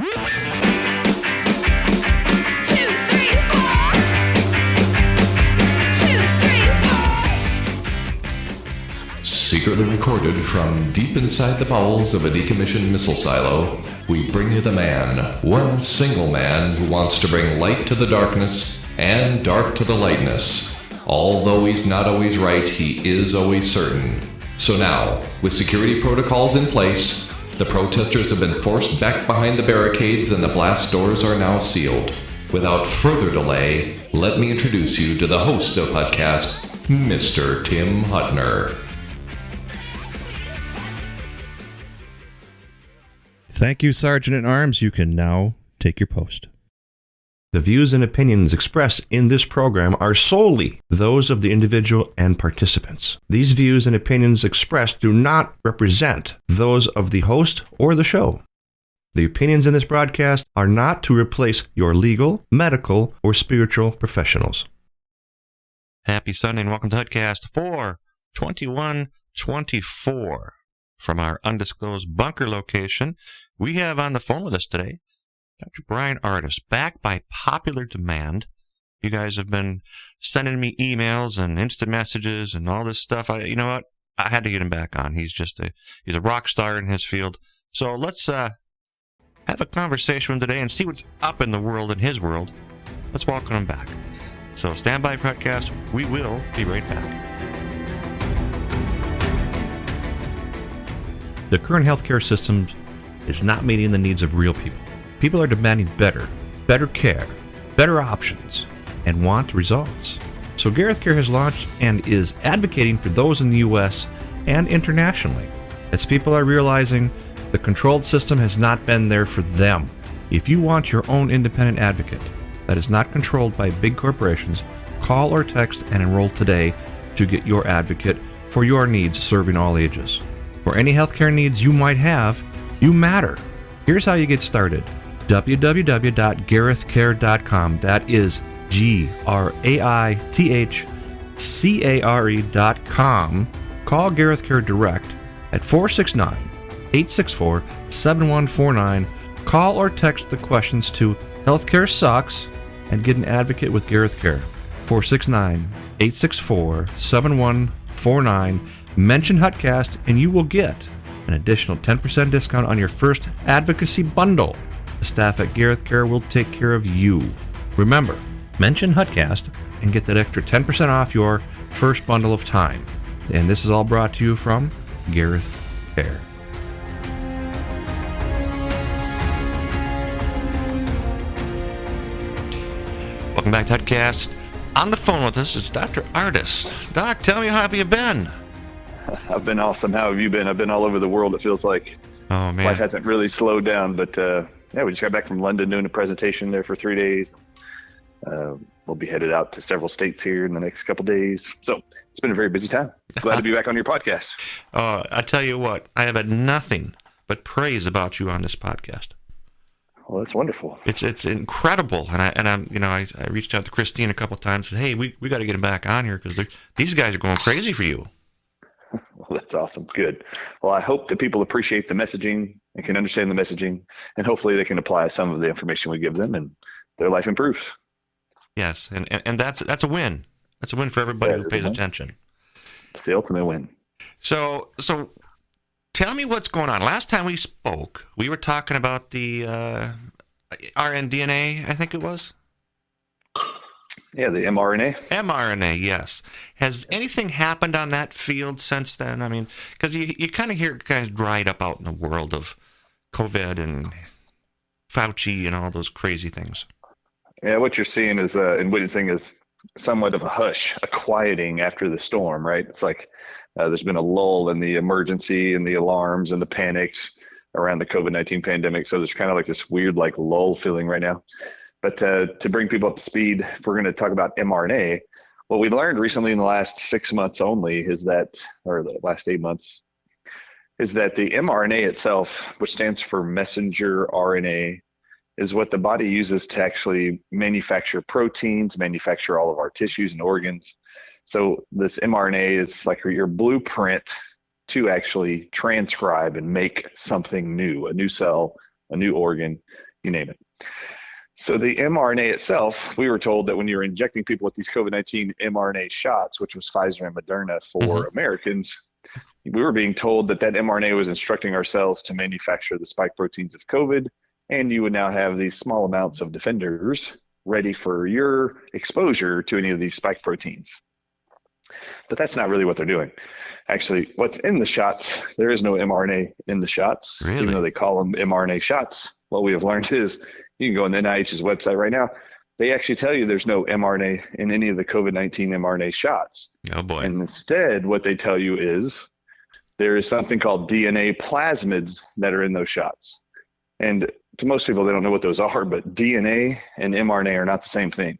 Secretly recorded from deep inside the bowels of a decommissioned missile silo, we bring you the man, one single man who wants to bring light to the darkness and dark to the lightness. Although he's not always right, he is always certain. So now, with security protocols in place, the protesters have been forced back behind the barricades and the blast doors are now sealed. Without further delay, let me introduce you to the host of HuttCast, Mr. Tim Huttner. Thank you, Sergeant-at-Arms. You can now take your post. The views and opinions expressed in this program are solely those of the individual and participants. These views and opinions expressed do not represent those of the host or the show. The opinions in this broadcast are not to replace your legal, medical, or spiritual professionals. Happy Sunday and welcome to HuttCast for 2124. From our undisclosed bunker location, we have on the phone with us today Dr. Brian Ardis, back by popular demand. You guys have been sending me emails and instant messages and all this stuff. You know what? I had to get him back on. He's a rock star in his field. So let's have a conversation with him today and see what's up in the world, in his world. Let's welcome him back. So stand by for HuttCast. We will be right back. The current healthcare system is not meeting the needs of real people. People are demanding better care, better options, and want results. So Graith Care has launched and is advocating for those in the U.S. and internationally, as people are realizing the controlled system has not been there for them. If you want your own independent advocate that is not controlled by big corporations, call or text and enroll today to get your advocate for your needs, serving all ages. For any healthcare needs you might have, you matter. Here's how you get started. www.graithcare.com. That is GRAITHCARE.com. Call Graith Care direct at 469-864-7149. Call or text the questions to Healthcare Sucks and get an advocate with Graith Care. 469-864-7149. Mention HuttCast and you will get an additional 10% discount on your first advocacy bundle. The staff at Graith Care will take care of you. Remember, mention HuttCast and get that extra 10% off your first bundle of time. And this is all brought to you from Graith Care. Welcome back to HuttCast. On the phone with us is Dr. Ardis. Doc, tell me, how have you been? I've been awesome. How have you been? I've been all over the world, it feels like. Oh, man. Life hasn't really slowed down, but we just got back from London doing a presentation there for 3 days. We'll be headed out to several states here in the next couple days. So it's been a very busy time. Glad to be back on your podcast. I tell you what, I have had nothing but praise about you on this podcast. Well, that's wonderful. It's incredible, and I reached out to Christine a couple of times and said, hey, we got to get him back on here because these guys are going crazy for you. Well, that's awesome. Good. Well, I hope that people appreciate the messaging and can understand the messaging, and hopefully they can apply some of the information we give them, and their life improves. Yes, and that's a win. That's a win for everybody who pays attention. It's the ultimate win. So tell me what's going on. Last time we spoke, we were talking about the rNDNA, I think it was. Yeah, the mRNA. mRNA, yes. Has anything happened on that field since then? I mean, because you kind of hear it kind of dried up out in the world of COVID and Fauci and all those crazy things. Yeah, what you're seeing is and witnessing is somewhat of a hush, a quieting after the storm, right? It's like there's been a lull in the emergency and the alarms and the panics around the COVID-19 pandemic. So there's kind of like this weird like lull feeling right now. But to bring people up to speed, if we're going to talk about mRNA, what we learned recently in the last 6 months only is that, or the last 8 months, is that the mRNA itself, which stands for messenger RNA, is what the body uses to actually manufacture proteins, manufacture all of our tissues and organs. So this mRNA is like your blueprint to actually transcribe and make something new, a new cell, a new organ, you name it. So the mRNA itself, we were told that when you were injecting people with these COVID-19 mRNA shots, which was Pfizer and Moderna for Americans, we were being told that that mRNA was instructing our cells to manufacture the spike proteins of COVID, and you would now have these small amounts of defenders ready for your exposure to any of these spike proteins. But that's not really what they're doing. Actually, what's in the shots, there is no mRNA in the shots, even though they call them mRNA shots. What we have learned is you can go on the NIH's website right now. They actually tell you there's no mRNA in any of the COVID-19 mRNA shots. Oh, boy. And instead, what they tell you is there is something called DNA plasmids that are in those shots. And to most people, they don't know what those are, but DNA and mRNA are not the same thing.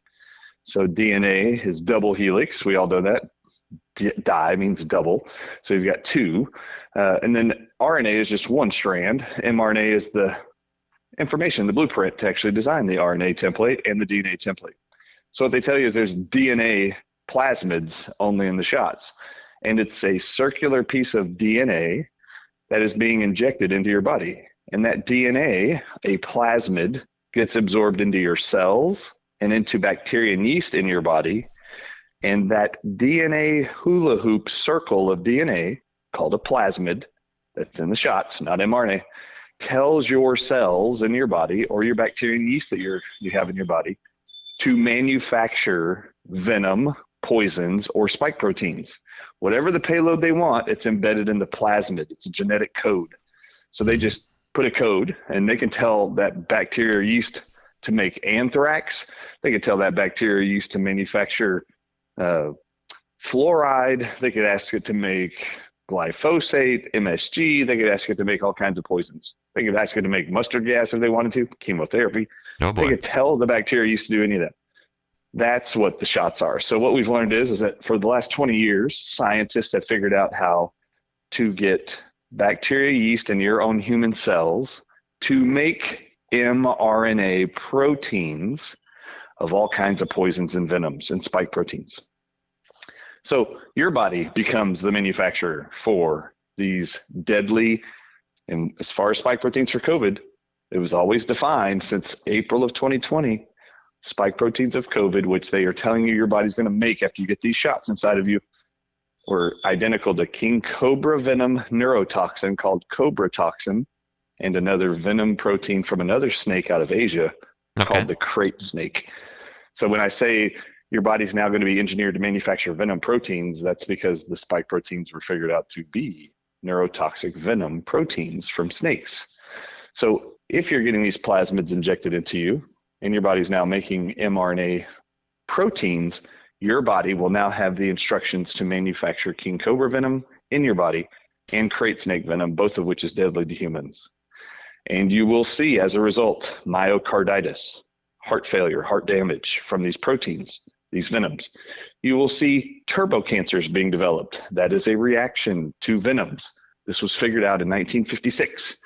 So DNA is double helix. We all know that. Di means double. So you've got two. And then RNA is just one strand. mRNA is the information, the blueprint to actually design the RNA template and the DNA template. So what they tell you is there's DNA plasmids only in the shots. And it's a circular piece of DNA that is being injected into your body. And that DNA, a plasmid, gets absorbed into your cells and into bacteria and yeast in your body. And that DNA hula hoop circle of DNA, called a plasmid, that's in the shots, not mRNA, tells your cells in your body or your bacteria and yeast that you have in your body to manufacture venom, poisons, or spike proteins. Whatever the payload they want, it's embedded in the plasmid. It's a genetic code. So they just put a code, and they can tell that bacteria or yeast to make anthrax. They can tell that bacteria or yeast to manufacture fluoride. They could ask it to make glyphosate, MSG. They could ask it to make all kinds of poisons. They could ask it to make mustard gas if they wanted to, chemotherapy. Oh, boy. They could tell the bacteria used to do any of that. That's what the shots are. So what we've learned is that for the last 20 years, scientists have figured out how to get bacteria, yeast, and your own human cells to make mRNA proteins of all kinds of poisons and venoms and spike proteins. So your body becomes the manufacturer for these deadly, and as far as spike proteins for COVID, it was always defined since April of 2020, spike proteins of COVID, which they are telling you your body's going to make after you get these shots inside of you, were identical to king cobra venom neurotoxin called cobra toxin, and another venom protein from another snake out of Asia called the Graith snake. So when I say your body's now going to be engineered to manufacture venom proteins, that's because the spike proteins were figured out to be neurotoxic venom proteins from snakes. So if you're getting these plasmids injected into you and your body's now making mRNA proteins, your body will now have the instructions to manufacture king cobra venom in your body and Graith snake venom, both of which is deadly to humans. And you will see, as a result, myocarditis, heart failure, heart damage from these proteins, these venoms. You will see turbo cancers being developed. That is a reaction to venoms. This was figured out in 1956,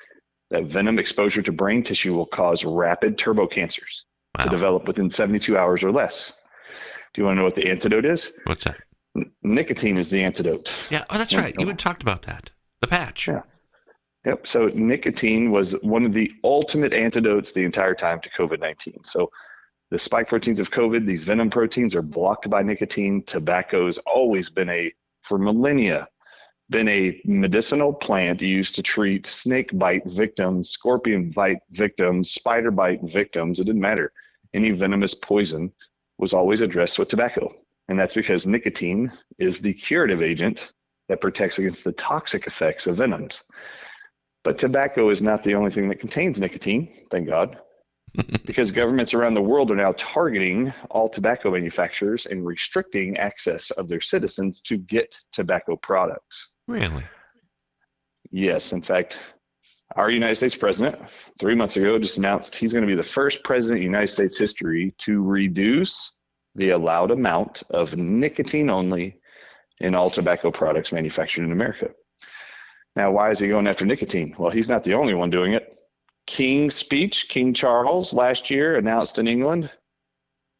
that venom exposure to brain tissue will cause rapid turbo cancers to develop within 72 hours or less. Do you want to know what the antidote is? What's that? Nicotine is the antidote. Yeah, that's right. You had talked about that. The patch. Yeah. Yep. So nicotine was one of the ultimate antidotes the entire time to COVID-19. So the spike proteins of COVID, these venom proteins, are blocked by nicotine. Tobacco's always been for millennia, been a medicinal plant used to treat snake bite victims, scorpion bite victims, spider bite victims. It didn't matter. Any venomous poison was always addressed with tobacco. And that's because nicotine is the curative agent that protects against the toxic effects of venoms. But tobacco is not the only thing that contains nicotine, thank God, because governments around the world are now targeting all tobacco manufacturers and restricting access of their citizens to get tobacco products. Really? Yes. In fact, our United States president 3 months ago just announced he's going to be the first president in United States history to reduce the allowed amount of nicotine only in all tobacco products manufactured in America. Now, why is he going after nicotine? Well, he's not the only one doing it. King's speech, King Charles, last year announced in England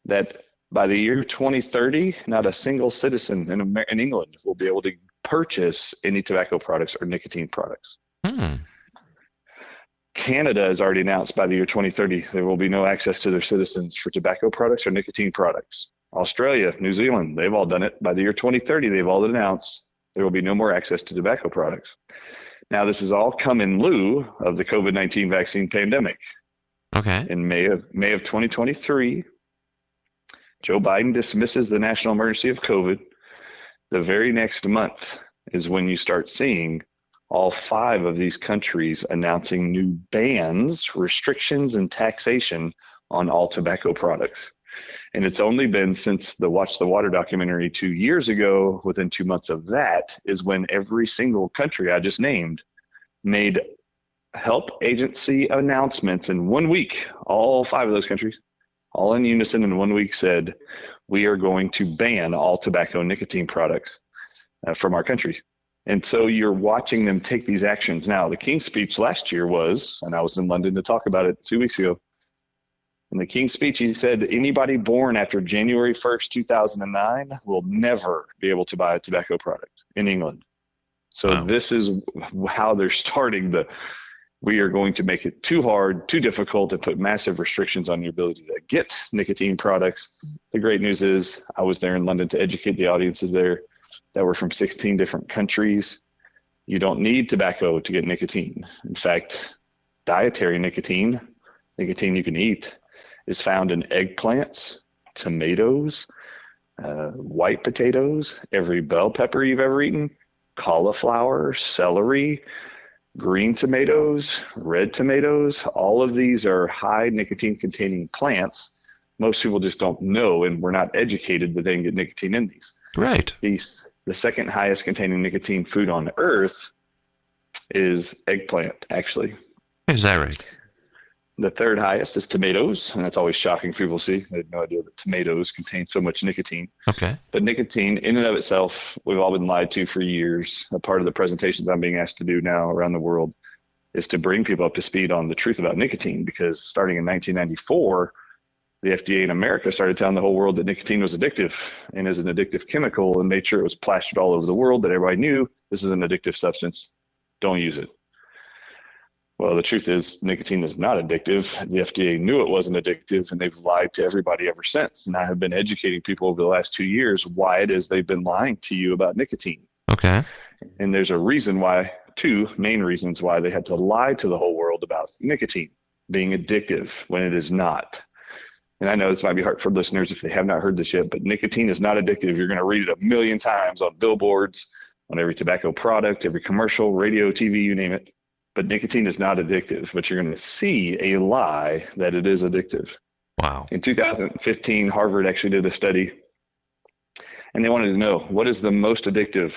that by the year 2030, not a single citizen in England will be able to purchase any tobacco products or nicotine products. Canada has already announced by the year 2030 there will be no access to their citizens for tobacco products or nicotine products. Australia, New Zealand, they've all done it. By the year 2030, they've all announced there will be no more access to tobacco products. Now, this has all come in lieu of the COVID-19 vaccine pandemic. Okay. In May of 2023, Joe Biden dismisses the national emergency of COVID. The very next month is when you start seeing all 5 of these countries announcing new bans, restrictions, and taxation on all tobacco products. And it's only been since the Watch the Water documentary 2 years ago, within 2 months of that, is when every single country I just named made health agency announcements in 1 week. All 5 of those countries, all in unison in 1 week, said, we are going to ban all tobacco and nicotine products from our countries. And so you're watching them take these actions. Now, the King's speech last year was, and I was in London to talk about it 2 weeks ago, in the King's speech, he said anybody born after January 1st, 2009 will never be able to buy a tobacco product in England. So This is how they're starting we are going to make it too hard, too difficult, and put massive restrictions on your ability to get nicotine products. The great news is I was there in London to educate the audiences there that were from 16 different countries. You don't need tobacco to get nicotine. In fact, dietary nicotine you can eat, is found in eggplants, tomatoes, white potatoes, every bell pepper you've ever eaten, cauliflower, celery, green tomatoes, red tomatoes. All of these are high nicotine containing plants. Most people just don't know, and we're not educated that they can get nicotine in these. Right. The second highest containing nicotine food on earth is eggplant, actually. Is that right? The third highest is tomatoes, and that's always shocking for people to see. They had no idea that tomatoes contain so much nicotine. Okay. But nicotine, in and of itself, we've all been lied to for years. A part of the presentations I'm being asked to do now around the world is to bring people up to speed on the truth about nicotine, because starting in 1994, the FDA in America started telling the whole world that nicotine was addictive and is an addictive chemical, and made sure it was plastered all over the world that everybody knew this is an addictive substance. Don't use it. Well, the truth is nicotine is not addictive. The FDA knew it wasn't addictive, and they've lied to everybody ever since. And I have been educating people over the last 2 years why it is they've been lying to you about nicotine. Okay. And there's a reason why, 2 main reasons why they had to lie to the whole world about nicotine being addictive when it is not. And I know this might be hard for listeners if they have not heard this yet, but nicotine is not addictive. You're going to read it a million times on billboards, on every tobacco product, every commercial, radio, TV, you name it. But nicotine is not addictive, but you're going to see a lie that it is addictive. Wow. In 2015, Harvard actually did a study, and they wanted to know, what is the most addictive?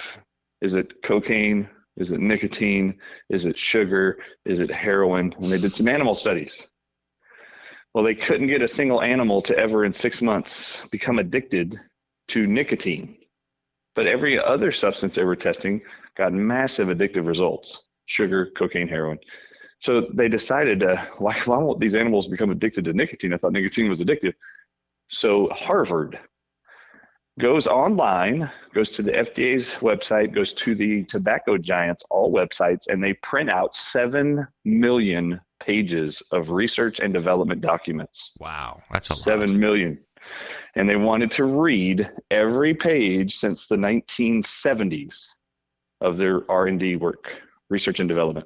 Is it cocaine? Is it nicotine? Is it sugar? Is it heroin? And they did some animal studies. Well, they couldn't get a single animal to ever in 6 months become addicted to nicotine. But every other substance they were testing got massive addictive results. Sugar, cocaine, heroin. So they decided, why won't these animals become addicted to nicotine? I thought nicotine was addictive. So Harvard goes online, goes to the FDA's website, goes to the tobacco giants, all websites, and they print out 7 million pages of research and development documents. Wow, that's a lot. 7 million. And they wanted to read every page since the 1970s of their R&D work. Research and development.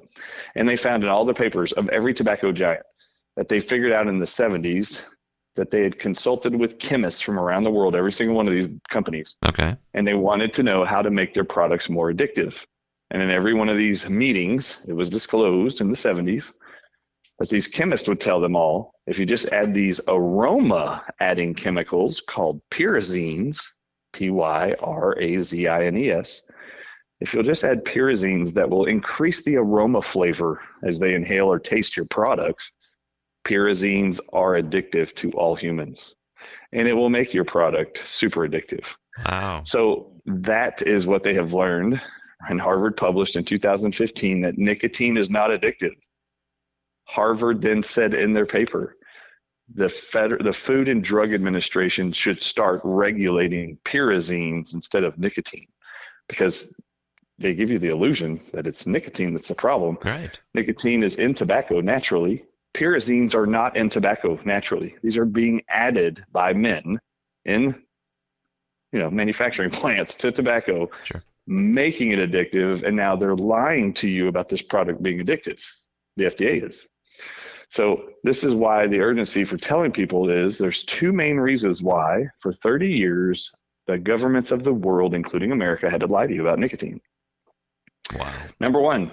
And they found in all the papers of every tobacco giant that they figured out in the 70s that they had consulted with chemists from around the world, every single one of these companies. Okay. And they wanted to know how to make their products more addictive. And in every one of these meetings, it was disclosed in the 70s that these chemists would tell them all, if you just add these aroma adding chemicals called pyrazines, Pyrazines, if you'll just add pyrazines that will increase the aroma flavor as they inhale or taste your products, pyrazines are addictive to all humans. And it will make your product super addictive. Wow. So that is what they have learned. And Harvard published in 2015 that nicotine is not addictive. Harvard then said in their paper, the Food and Drug Administration should start regulating pyrazines instead of nicotine, because they give you the illusion that it's nicotine that's the problem. Right. Nicotine is in tobacco naturally. Pyrazines are not in tobacco naturally. These are being added by men in manufacturing plants to tobacco, Sure. making it addictive, and now they're lying to you about this product being addictive. The FDA is. So this is why the urgency for telling people is there's two main reasons why for 30 years the governments of the world, including America, had to lie to you about nicotine. Wow. Number one,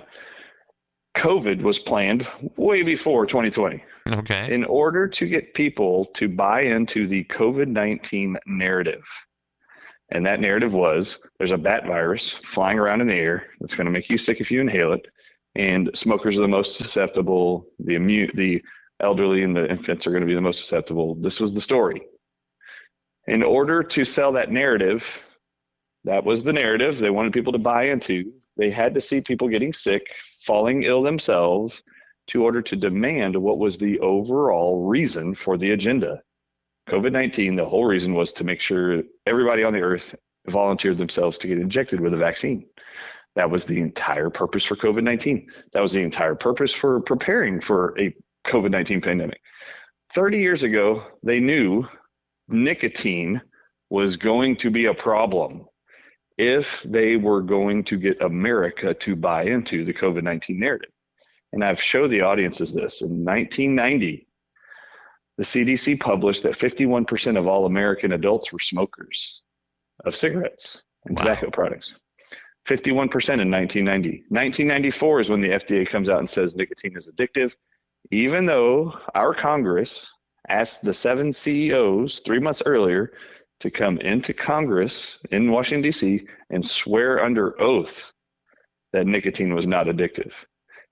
COVID was planned way before 2020. Okay. In order to get people to buy into the COVID-19 narrative. And that narrative was there's a bat virus flying around in the air that's going to make you sick if you inhale it. And smokers are the most susceptible. The elderly and the infants are going to be the most susceptible. This was the story. In order to sell that narrative, that was the narrative they wanted people to buy into. They had to see people getting sick, falling ill themselves, in order to demand what was the overall reason for the agenda. COVID-19, the whole reason was to make sure everybody on the earth volunteered themselves to get injected with a vaccine. That was the entire purpose for COVID-19. That was the entire purpose for preparing for a COVID-19 pandemic. 30 years ago, they knew nicotine was going to be a problem if they were going to get America to buy into the COVID-19 narrative. And I've showed the audiences this. In 1990, the CDC published that 51% of all American adults were smokers of cigarettes and tobacco products. 51% in 1990. 1994 is when the FDA comes out and says nicotine is addictive, even though our Congress asked the 7 CEOs 3 months earlier to come into Congress in Washington, D.C. and swear under oath that nicotine was not addictive.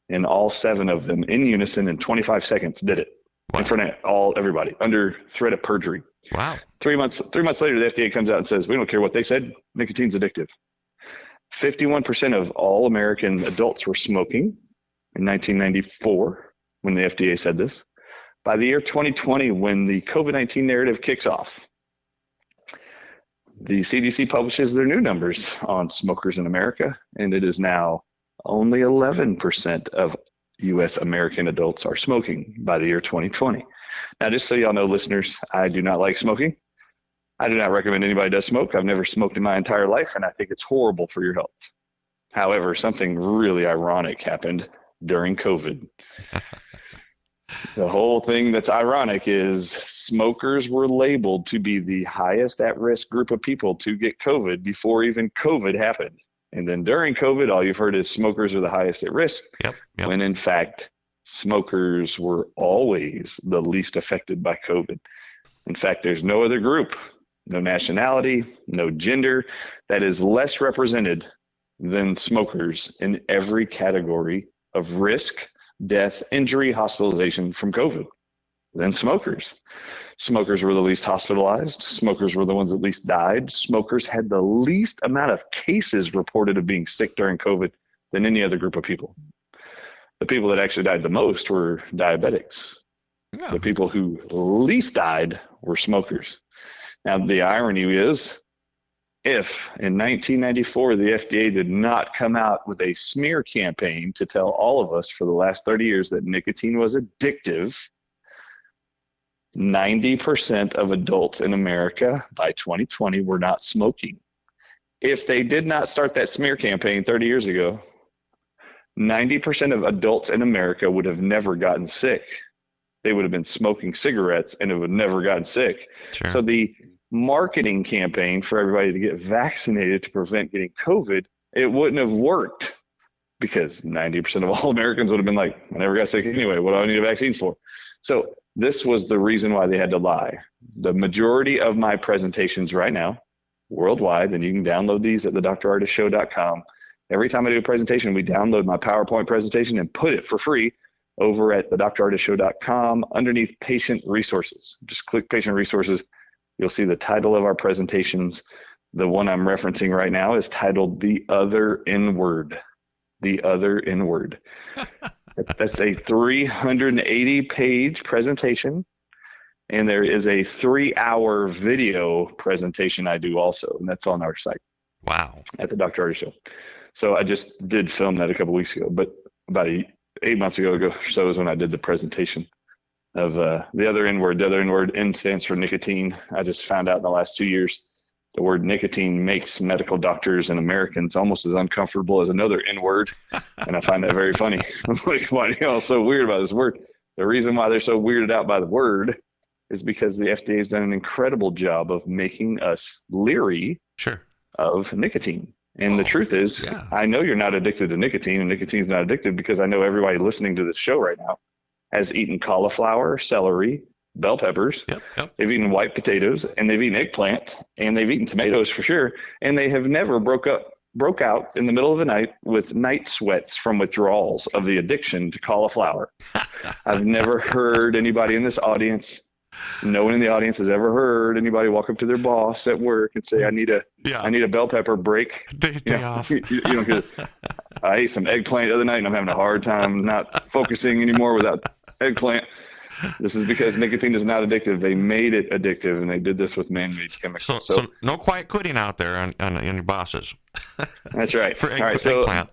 And all 7 of them in unison in 25 seconds did it. Wow. In front of everybody under threat of perjury. Wow. 3 months later, the FDA comes out and says, we don't care what they said, nicotine's addictive. 51% of all American adults were smoking in 1994 when the FDA said this. By the year 2020, when the COVID-19 narrative kicks off, the CDC publishes their new numbers on smokers in America, and it is now only 11% of U.S. American adults are smoking by the year 2020. Now, just so y'all know, listeners, I do not like smoking. I do not recommend anybody does smoke. I've never smoked in my entire life, and I think it's horrible for your health. However, something really ironic happened during COVID. The whole thing that's ironic is smokers were labeled to be the highest at-risk group of people to get COVID before even COVID happened. And then during COVID, all you've heard is smokers are the highest at risk, Yep. when in fact, smokers were always the least affected by COVID. In fact, there's no other group, no nationality, no gender, that is less represented than smokers in every category of risk, death, injury, hospitalization from COVID than smokers. Smokers were the least hospitalized. Smokers were the ones that least died. Smokers had the least amount of cases reported of being sick during COVID than any other group of people. The people that actually died the most were diabetics. Yeah. The people who least died were smokers. Now, the irony is, if in 1994 the FDA did not come out with a smear campaign to tell all of us for the last 30 years that nicotine was addictive, 90% of adults in America by 2020 were not smoking. If they did not start that smear campaign 30 years ago, 90% of adults in America would have never gotten sick. They would have been smoking cigarettes and it would have never gotten sick. Sure. So the marketing campaign for everybody to get vaccinated to prevent getting COVID, it wouldn't have worked because 90% of all Americans would have been like, I never got sick anyway. What do I need a vaccine for? So this was the reason why they had to lie. The majority of my presentations right now, worldwide, and you can download these at thedrardisshow.com. Every time I do a presentation, we download my PowerPoint presentation and put it for free over at thedrardisshow.com underneath patient resources. Just click patient resources. You'll see the title of our presentations. The one I'm referencing right now is titled The Other N-Word. The Other N-Word. That's a 380-page presentation, and there is a 3-hour video presentation I do also, and that's on our site. Wow. At the Dr. Ardis Show. So I just did film that a couple weeks ago, but about 8 months ago or so is when I did the presentation of the other N word. The other N word, N stands for nicotine. I just found out in the last 2 years the word nicotine makes medical doctors and Americans almost as uncomfortable as another N word. And I find that very funny. I'm like, why are y'all so weird about this word? The reason why they're so weirded out by the word is because the FDA has done an incredible job of making us leery of nicotine. And the truth is, I know you're not addicted to nicotine, and nicotine's not addictive because I know everybody listening to this show right now has eaten cauliflower, celery, bell peppers. They've eaten white potatoes, and they've eaten eggplant, and they've eaten tomatoes for sure. And they have never broke out in the middle of the night with night sweats from withdrawals of the addiction to cauliflower. I've never heard anybody in this audience, no one in the audience has ever heard anybody walk up to their boss at work and say, I need a bell pepper break. Day off. I ate some eggplant the other night and I'm having a hard time not focusing anymore without eggplant. This is because nicotine is not addictive. They made it addictive, and they did this with man-made chemicals. So no quiet quitting out there on your bosses. That's right. For All right, eggplant.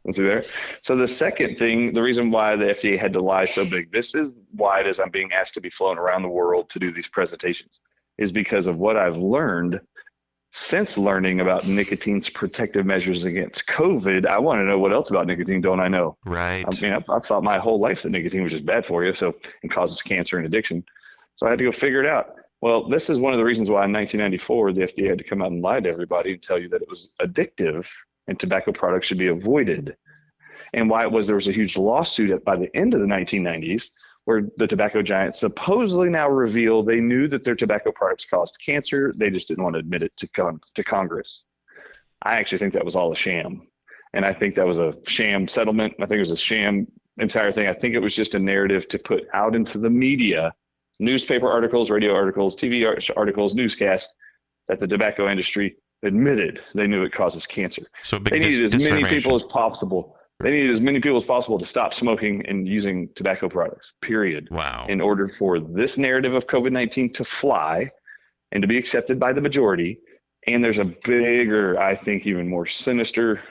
Let's see there. So the second thing, the reason why the FDA had to lie so big, this is why it is I'm being asked to be flown around the world to do these presentations, is because of what I've learned since learning about nicotine's protective measures against COVID. I want to know what else about nicotine don't I know? Right. I mean, I've thought my whole life that nicotine was just bad for you, and causes cancer and addiction. So I had to go figure it out. Well, this is one of the reasons why in 1994 the FDA had to come out and lie to everybody and tell you that it was addictive and tobacco products should be avoided. And why there was a huge lawsuit by the end of the 1990s where the tobacco giants supposedly now reveal they knew that their tobacco products caused cancer. They just didn't want to admit it to Congress. I actually think that was all a sham. And I think that was a sham settlement. I think it was a sham entire thing. I think it was just a narrative to put out into the media, newspaper articles, radio articles, TV articles, newscasts, that the tobacco industry admitted they knew it causes cancer. So they needed as many people as possible. They needed as many people as possible to stop smoking and using tobacco products, period. Wow. In order for this narrative of COVID-19 to fly and to be accepted by the majority. And there's a bigger, I think, even more sinister,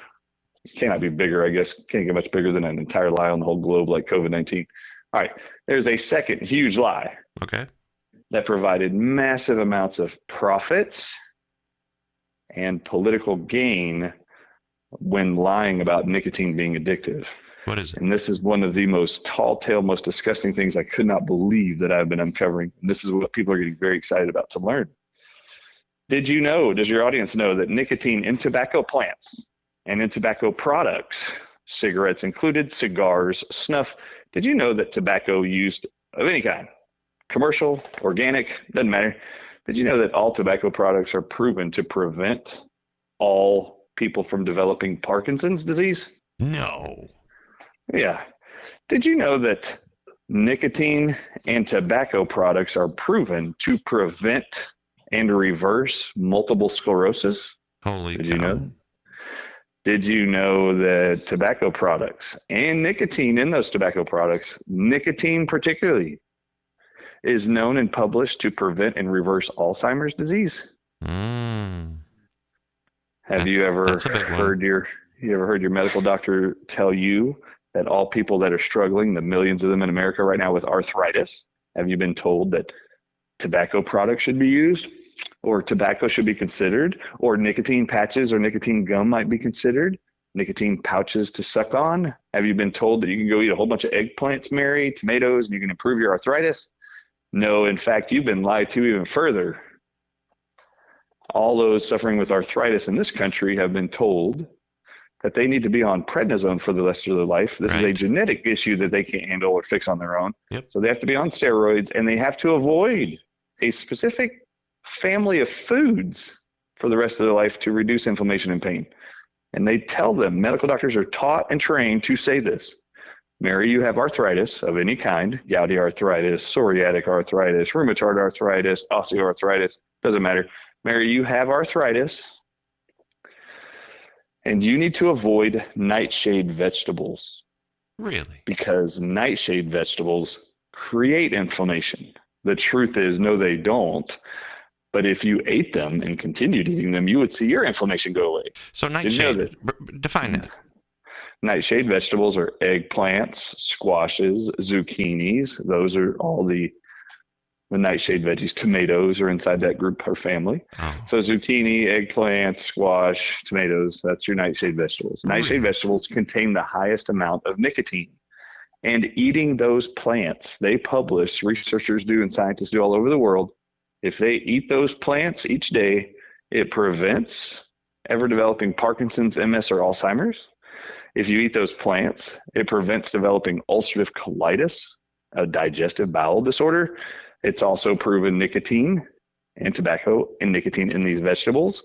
cannot be bigger, I guess, can't get much bigger than an entire lie on the whole globe like COVID-19. All right. There's a second huge lie. Okay. That provided massive amounts of profits and political gain when lying about nicotine being addictive. What is it? And this is one of the most tall-tale, most disgusting things I could not believe that I've been uncovering. And this is what people are getting very excited about to learn. Does your audience know that nicotine in tobacco plants and in tobacco products, cigarettes included, cigars, snuff, did you know that tobacco used of any kind, commercial, organic, doesn't matter, did you know that all tobacco products are proven to prevent all people from developing Parkinson's disease? No. Yeah. Did you know that nicotine and tobacco products are proven to prevent and reverse multiple sclerosis? Holy Did cow. you know? Did you know that tobacco products and nicotine in those tobacco products, nicotine particularly, is known and published to prevent and reverse Alzheimer's disease? Have you ever heard your medical doctor tell you that all people that are struggling, the millions of them in America right now with arthritis, have you been told that tobacco products should be used, or tobacco should be considered, or nicotine patches or nicotine gum might be considered, nicotine pouches to suck on? Have you been told that you can go eat a whole bunch of eggplants, Mary, tomatoes, and you can improve your arthritis? No, in fact, you've been lied to even further. All those suffering with arthritis in this country have been told that they need to be on prednisone for the rest of their life. This is a genetic issue that they can't handle or fix on their own. Yep. So they have to be on steroids, and they have to avoid a specific family of foods for the rest of their life to reduce inflammation and pain. And they tell them, medical doctors are taught and trained to say this: Mary, you have arthritis of any kind, gouty arthritis, psoriatic arthritis, rheumatoid arthritis, osteoarthritis, doesn't matter. Mary, you have arthritis, and you need to avoid nightshade vegetables. Really? Because nightshade vegetables create inflammation. The truth is, no, they don't. But if you ate them and continued eating them, you would see your inflammation go away. So Did you know nightshade, define that. Nightshade vegetables are eggplants, squashes, zucchinis. Those are all the nightshade veggies. Tomatoes are inside that group or family. Oh. So zucchini, eggplant, squash, tomatoes, that's your nightshade vegetables. Nightshade vegetables contain the highest amount of nicotine. And eating those plants, they publish, researchers do and scientists do all over the world, if they eat those plants each day, it prevents ever developing Parkinson's, MS, or Alzheimer's. If you eat those plants, it prevents developing ulcerative colitis, a digestive bowel disorder. It's also proven nicotine and tobacco and nicotine in these vegetables,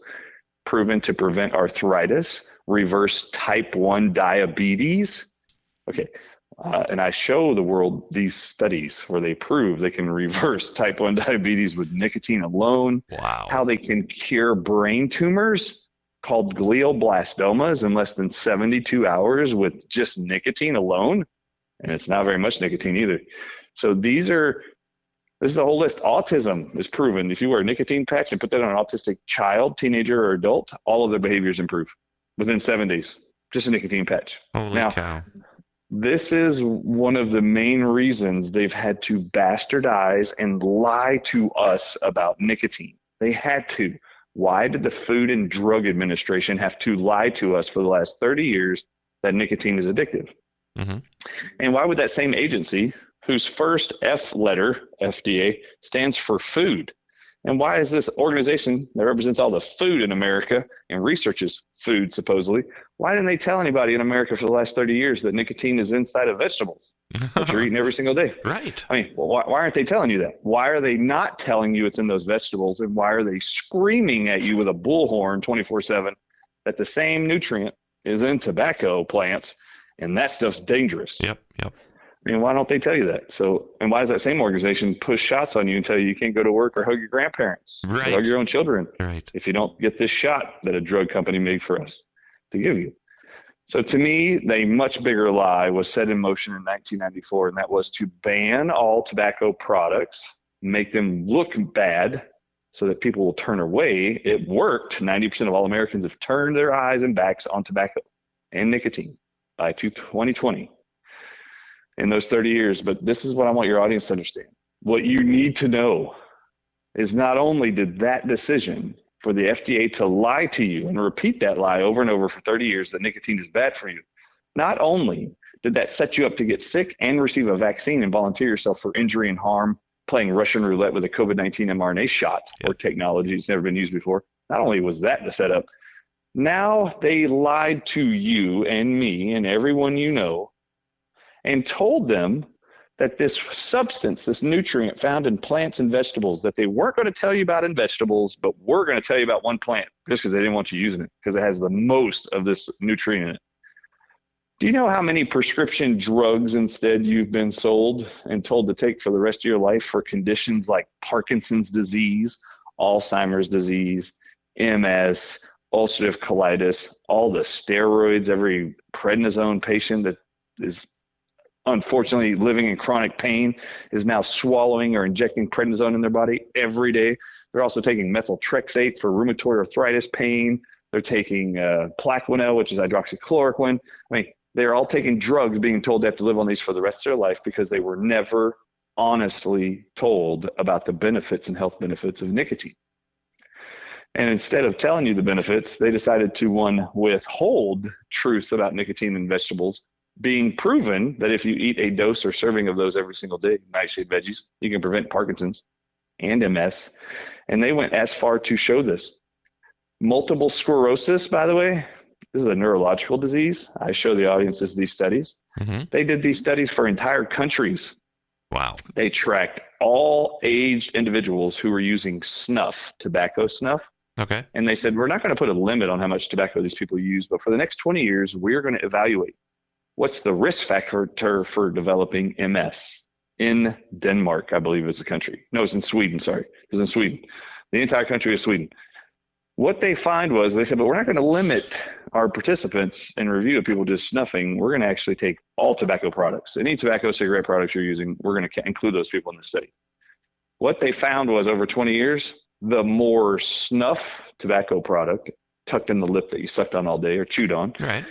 proven to prevent arthritis, reverse type 1 diabetes. Okay. And I show the world these studies where they prove they can reverse type 1 diabetes with nicotine alone. Wow. How they can cure brain tumors called glioblastomas in less than 72 hours with just nicotine alone. And it's not very much nicotine either. So this is a whole list. Autism is proven. If you wear a nicotine patch and put that on an autistic child, teenager, or adult, all of their behaviors improve within 7 days. Just a nicotine patch. Holy cow. This is one of the main reasons they've had to bastardize and lie to us about nicotine. They had to. Why did the Food and Drug Administration have to lie to us for the last 30 years that nicotine is addictive? Mm-hmm. And why would that same agency, whose first F letter, FDA, stands for food? And why is this organization that represents all the food in America and researches food, supposedly, why didn't they tell anybody in America for the last 30 years that nicotine is inside of vegetables that you're eating every single day? Right. I mean, why aren't they telling you that? Why are they not telling you it's in those vegetables? And why are they screaming at you with a bullhorn 24/7 that the same nutrient is in tobacco plants and that stuff's dangerous? Yep. I mean, why don't they tell you that? So, and why does that same organization push shots on you and tell you can't go to work or hug your grandparents, or hug your own children, if you don't get this shot that a drug company made for us to give you? So to me, the much bigger lie was set in motion in 1994, and that was to ban all tobacco products, make them look bad so that people will turn away. It worked. 90% of all Americans have turned their eyes and backs on tobacco and nicotine by 2020. In those 30 years. But this is what I want your audience to understand. What you need to know is not only did that decision for the FDA to lie to you and repeat that lie over and over for 30 years that nicotine is bad for you, not only did that set you up to get sick and receive a vaccine and volunteer yourself for injury and harm, playing Russian roulette with a COVID-19 mRNA shot or technology that's never been used before, not only was that the setup, now they lied to you and me and everyone you know and told them that this substance, this nutrient found in plants and vegetables that they weren't going to tell you about in vegetables, but we're going to tell you about one plant just because they didn't want you using it because it has the most of this nutrient in it. Do you know how many prescription drugs instead you've been sold and told to take for the rest of your life for conditions like Parkinson's disease, Alzheimer's disease, MS, ulcerative colitis, all the steroids, every prednisone patient that is unfortunately living in chronic pain is now swallowing or injecting prednisone in their body every day. They're also taking methotrexate for rheumatoid arthritis pain. They're taking Plaquenil, which is hydroxychloroquine. I mean, they're all taking drugs being told they have to live on these for the rest of their life because they were never honestly told about the benefits and health benefits of nicotine. And instead of telling you the benefits, they decided to, withhold truth about nicotine in vegetables, being proven that if you eat a dose or serving of those every single day, nightshade veggies, you can prevent Parkinson's and MS. And they went as far to show this. Multiple sclerosis, by the way, this is a neurological disease. I show the audiences these studies. Mm-hmm. They did these studies for entire countries. Wow. They tracked all aged individuals who were using snuff, tobacco snuff. Okay. And they said, we're not going to put a limit on how much tobacco these people use, but for the next 20 years, we're going to evaluate what's the risk factor for developing MS in Denmark, I believe is the country. No, it's in Sweden, sorry. It was in Sweden. The entire country of Sweden. What they find was, they said, but we're not going to limit our participants and review of people just snuffing. We're going to actually take all tobacco products. Any tobacco, cigarette products you're using, we're going to include those people in the study. What they found was over 20 years, the more snuff tobacco product tucked in the lip that you sucked on all day or chewed on. Right.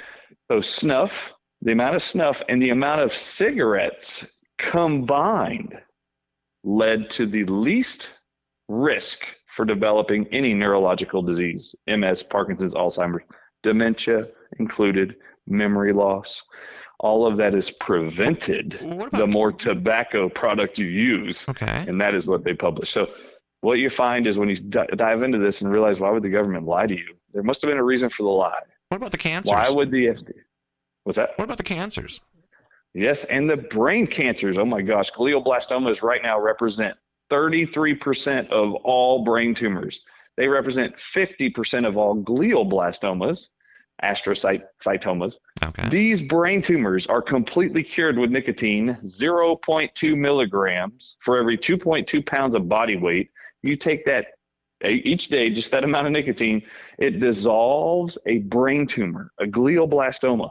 So snuff, the amount of snuff and the amount of cigarettes combined led to the least risk for developing any neurological disease, MS, Parkinson's, Alzheimer's, dementia included, memory loss. All of that is prevented the more tobacco product you use. Okay. And that is what they publish. So what you find is when you dive into this and realize, why would the government lie to you? There must have been a reason for the lie. What about the cancers? Why would the FDA? What's that? What about the cancers? Yes, and the brain cancers. Oh my gosh, glioblastomas right now represent 33% of all brain tumors. They represent 50% of all glioblastomas, astrocytomas. Okay. These brain tumors are completely cured with nicotine, 0.2 milligrams for every 2.2 pounds of body weight. You take that each day, just that amount of nicotine, it dissolves a brain tumor, a glioblastoma,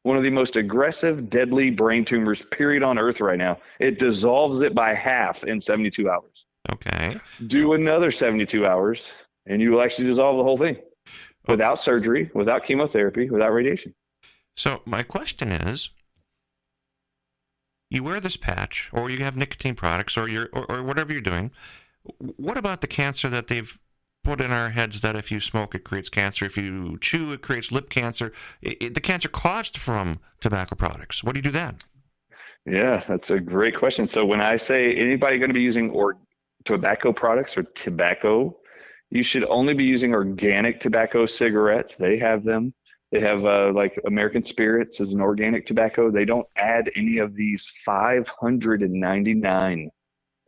one of the most aggressive, deadly brain tumors, period, on Earth right now. It dissolves it by half in 72 hours. Okay. Do another 72 hours, and you will actually dissolve the whole thing without surgery, without chemotherapy, without radiation. So my question is, you wear this patch, or you have nicotine products, or whatever you're doing. What about the cancer that they've put in our heads that if you smoke, it creates cancer. If you chew, it creates lip cancer. The cancer caused from tobacco products. What do you do then? Yeah, that's a great question. So when I say anybody going to be using tobacco products or tobacco, you should only be using organic tobacco cigarettes. They have them. They have like American Spirits is an organic tobacco. They don't add any of these 599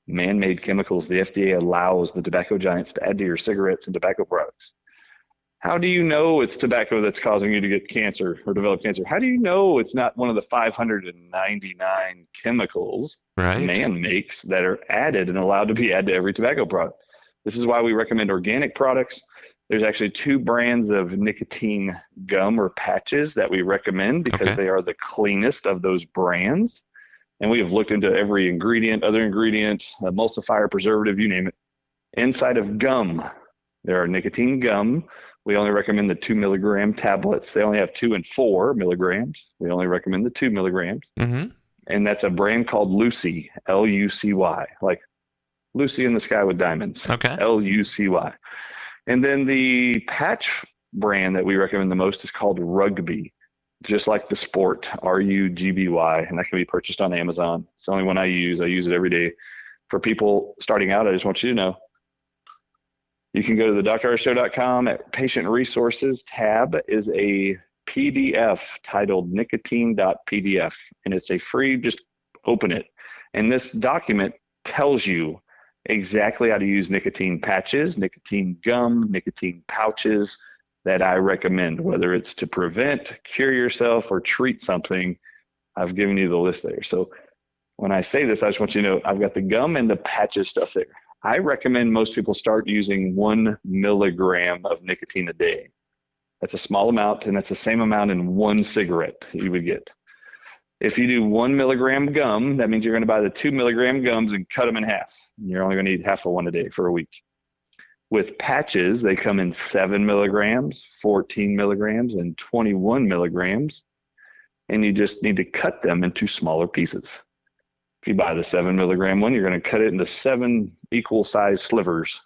man-made chemicals the FDA allows the tobacco giants to add to your cigarettes and tobacco products. How do you know it's tobacco that's causing you to get cancer or develop cancer? How do you know it's not one of the 599 chemicals man makes that are added and allowed to be added to every tobacco product? This is why we recommend organic products. There's actually 2 brands of nicotine gum or patches that we recommend because they are the cleanest of those brands. And we have looked into every ingredient, other ingredient, emulsifier, preservative, you name it. Inside of gum, there are nicotine gum. We only recommend the 2 milligram tablets. They only have 2 and 4 milligrams. We only recommend the 2 milligrams. Mm-hmm. And that's a brand called Lucy, Lucy, like Lucy in the Sky with Diamonds. Okay. Lucy. And then the patch brand that we recommend the most is called Rugby. Just like the sport, RUGBY, and that can be purchased on Amazon. It's the only one I use. I use it every day. For people starting out, I just want you to know, you can go to the drrshow.com at patient resources tab is a PDF titled nicotine.pdf, and it's a free, just open it. And this document tells you exactly how to use nicotine patches, nicotine gum, nicotine pouches, that I recommend, whether it's to prevent, cure yourself, or treat something. I've given you the list there. So when I say this, I just want you to know I've got the gum and the patches stuff there. I recommend most people start using 1 milligram of nicotine a day. That's a small amount, and that's the same amount in 1 cigarette you would get. If you do 1 milligram gum, that means you're going to buy the 2 milligram gums and cut them in half. You're only going to eat half of one a day for a week. With patches, they come in 7 milligrams, 14 milligrams, and 21 milligrams, and you just need to cut them into smaller pieces. If you buy the 7 milligram one, you're going to cut it into 7 equal size slivers,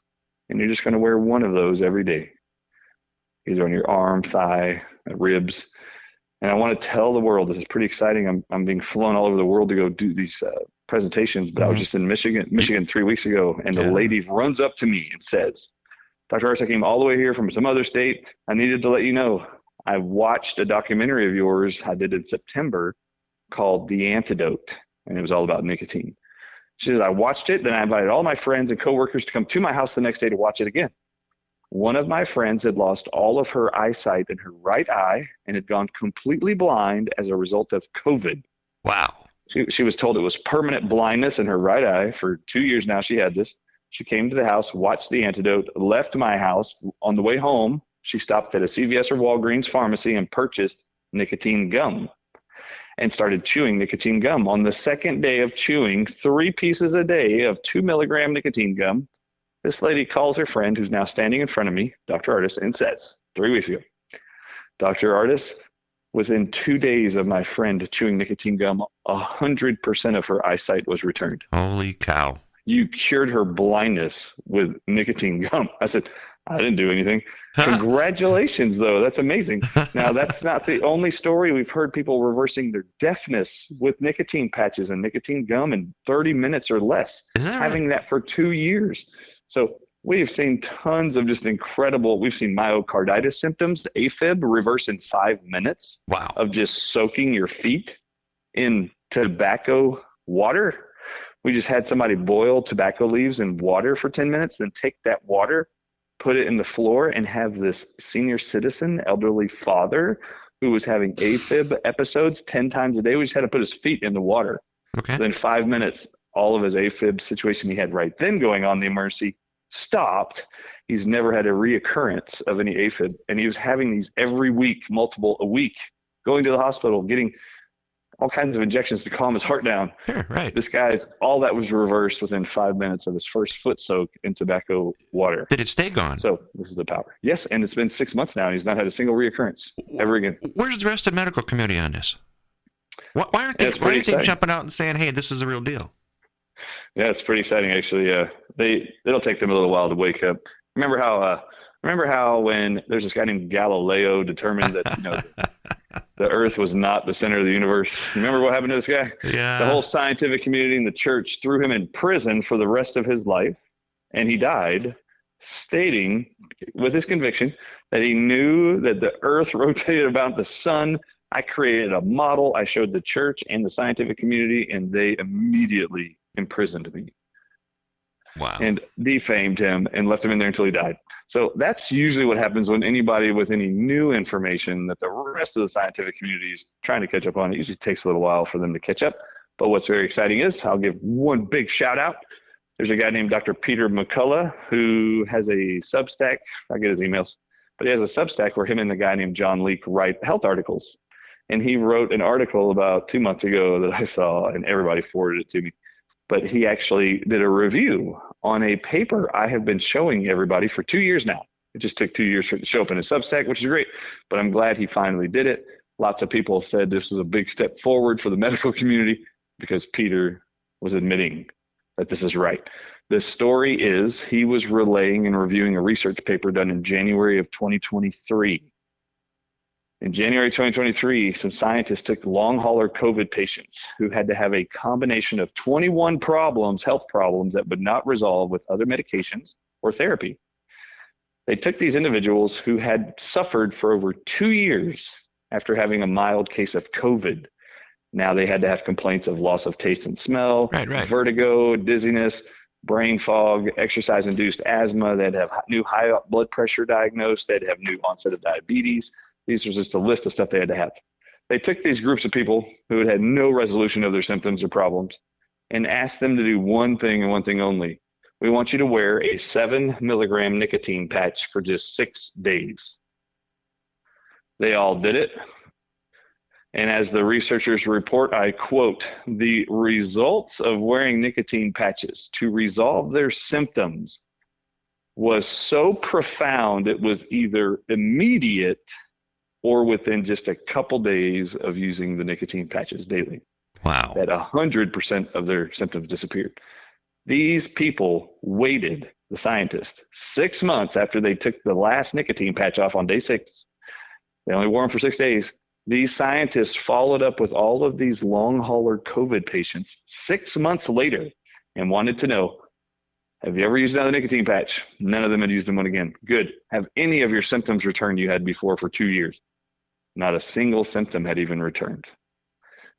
and you're just going to wear one of those every day, either on your arm, thigh, ribs. And I want to tell the world, this is pretty exciting. I'm being flown all over the world to go do these presentations, but I was just in Michigan 3 weeks ago, and the lady runs up to me and says, Dr. Ardis, I came all the way here from some other state. I needed to let you know, I watched a documentary of yours I did in September called The Antidote, and it was all about nicotine. She says, I watched it, then I invited all my friends and coworkers to come to my house the next day to watch it again. One of my friends had lost all of her eyesight in her right eye and had gone completely blind as a result of COVID. Wow. She was told it was permanent blindness in her right eye. For 2 years now, she had this. She came to the house, watched The Antidote, left my house. On the way home, she stopped at a CVS or Walgreens pharmacy and purchased nicotine gum and started chewing nicotine gum. On the second day of chewing 3 pieces a day of 2 milligram nicotine gum, This lady calls her friend, who's now standing in front of me, Dr. Ardis, and says, 3 weeks ago, Dr. Ardis, within 2 days of my friend chewing nicotine gum, 100% of her eyesight was returned. Holy cow. You cured her blindness with nicotine gum. I said, I didn't do anything. Congratulations, though. That's amazing. Now, that's not the only story. We've heard people reversing their deafness with nicotine patches and nicotine gum in 30 minutes or less, having that for 2 years. So we've seen tons of just incredible, we've seen myocarditis symptoms, AFib, reverse in 5 minutes. Wow. Of just soaking your feet in tobacco water. We just had somebody boil tobacco leaves in water for 10 minutes, then take that water, put it in the floor, and have this senior citizen, elderly father who was having AFib episodes 10 times a day. We just had to put his feet in the water. Okay. Then 5 minutes, all of his AFib situation he had right then going on, the emergency stopped. He's never had a reoccurrence of any AFib. And he was having these every week, multiple a week, going to the hospital, getting all kinds of injections to calm his heart down. Sure, right. This guy's, all that was reversed within 5 minutes of his first foot soak in tobacco water. Did it stay gone? So this is the power. Yes, and it's been 6 months now, and he's not had a single reoccurrence ever again. Where's the rest of the medical community on this? Why aren't they jumping out and saying, hey, this is a real deal? Yeah, it's pretty exciting, actually. It'll take them a little while to wake up. Remember how when there's this guy named Galileo determined that the Earth was not the center of the universe? Remember what happened to this guy? Yeah. The whole scientific community and the church threw him in prison for the rest of his life, and he died, stating with his conviction that he knew that the Earth rotated about the sun. I created a model. I showed the church and the scientific community, and they immediately imprisoned me. Wow. And defamed him and left him in there until he died. So that's usually what happens when anybody with any new information that the rest of the scientific community is trying to catch up on. It usually takes a little while for them to catch up. But what's very exciting is, I'll give one big shout out. There's a guy named Dr. Peter McCullough who has a Substack. I get his emails. But he has a Substack where him and the guy named John Leake write health articles. And he wrote an article about 2 months ago that I saw, and everybody forwarded it to me. But he actually did a review on a paper I have been showing everybody for 2 years now. It just took 2 years for it to show up in his Substack, which is great. But I'm glad he finally did it. Lots of people said this was a big step forward for the medical community because Peter was admitting that this is right. The story is he was relaying and reviewing a research paper done in January of 2023. In January 2023, some scientists took long hauler COVID patients who had to have a combination of 21 problems, health problems that would not resolve with other medications or therapy. They took these individuals who had suffered for over 2 years after having a mild case of COVID. Now they had to have complaints of loss of taste and smell, vertigo, dizziness, brain fog, exercise-induced asthma. They'd have new high blood pressure diagnosed. They'd have new onset of diabetes. These was just a list of stuff they had to have. They took these groups of people who had had no resolution of their symptoms or problems and asked them to do one thing and one thing only. We want you to wear a 7 milligram nicotine patch for just 6 days. They all did it. And as the researchers report, I quote, the results of wearing nicotine patches to resolve their symptoms was so profound it was either immediate or within just a couple days of using the nicotine patches daily. Wow. That 100% of their symptoms disappeared. These people waited, the scientists, 6 months after they took the last nicotine patch off on day 6. They only wore them for 6 days. These scientists followed up with all of these long hauler COVID patients 6 months later and wanted to know, have you ever used another nicotine patch? None of them had used one again. Good. Have any of your symptoms returned you had before for 2 years? Not a single symptom had even returned.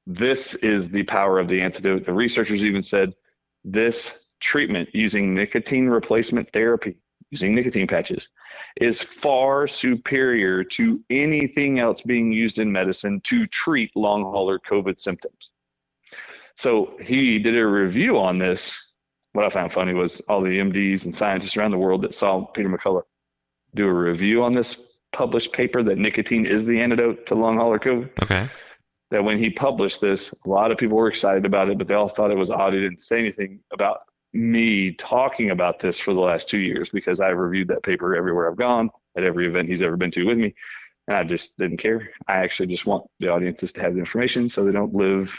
This is the power of the antidote. The researchers even said this treatment using nicotine replacement therapy, using nicotine patches, is far superior to anything else being used in medicine to treat long hauler COVID symptoms. So he did a review on this. What I found funny was all the MDs and scientists around the world that saw Peter McCullough do a review on this published paper that nicotine is the antidote to long hauler COVID. Okay. That when he published this, a lot of people were excited about it, but they all thought it was odd. He didn't say anything about me talking about this for the last 2 years because I've reviewed that paper everywhere I've gone, at every event he's ever been to with me. And I just didn't care. I actually just want the audiences to have the information so they don't live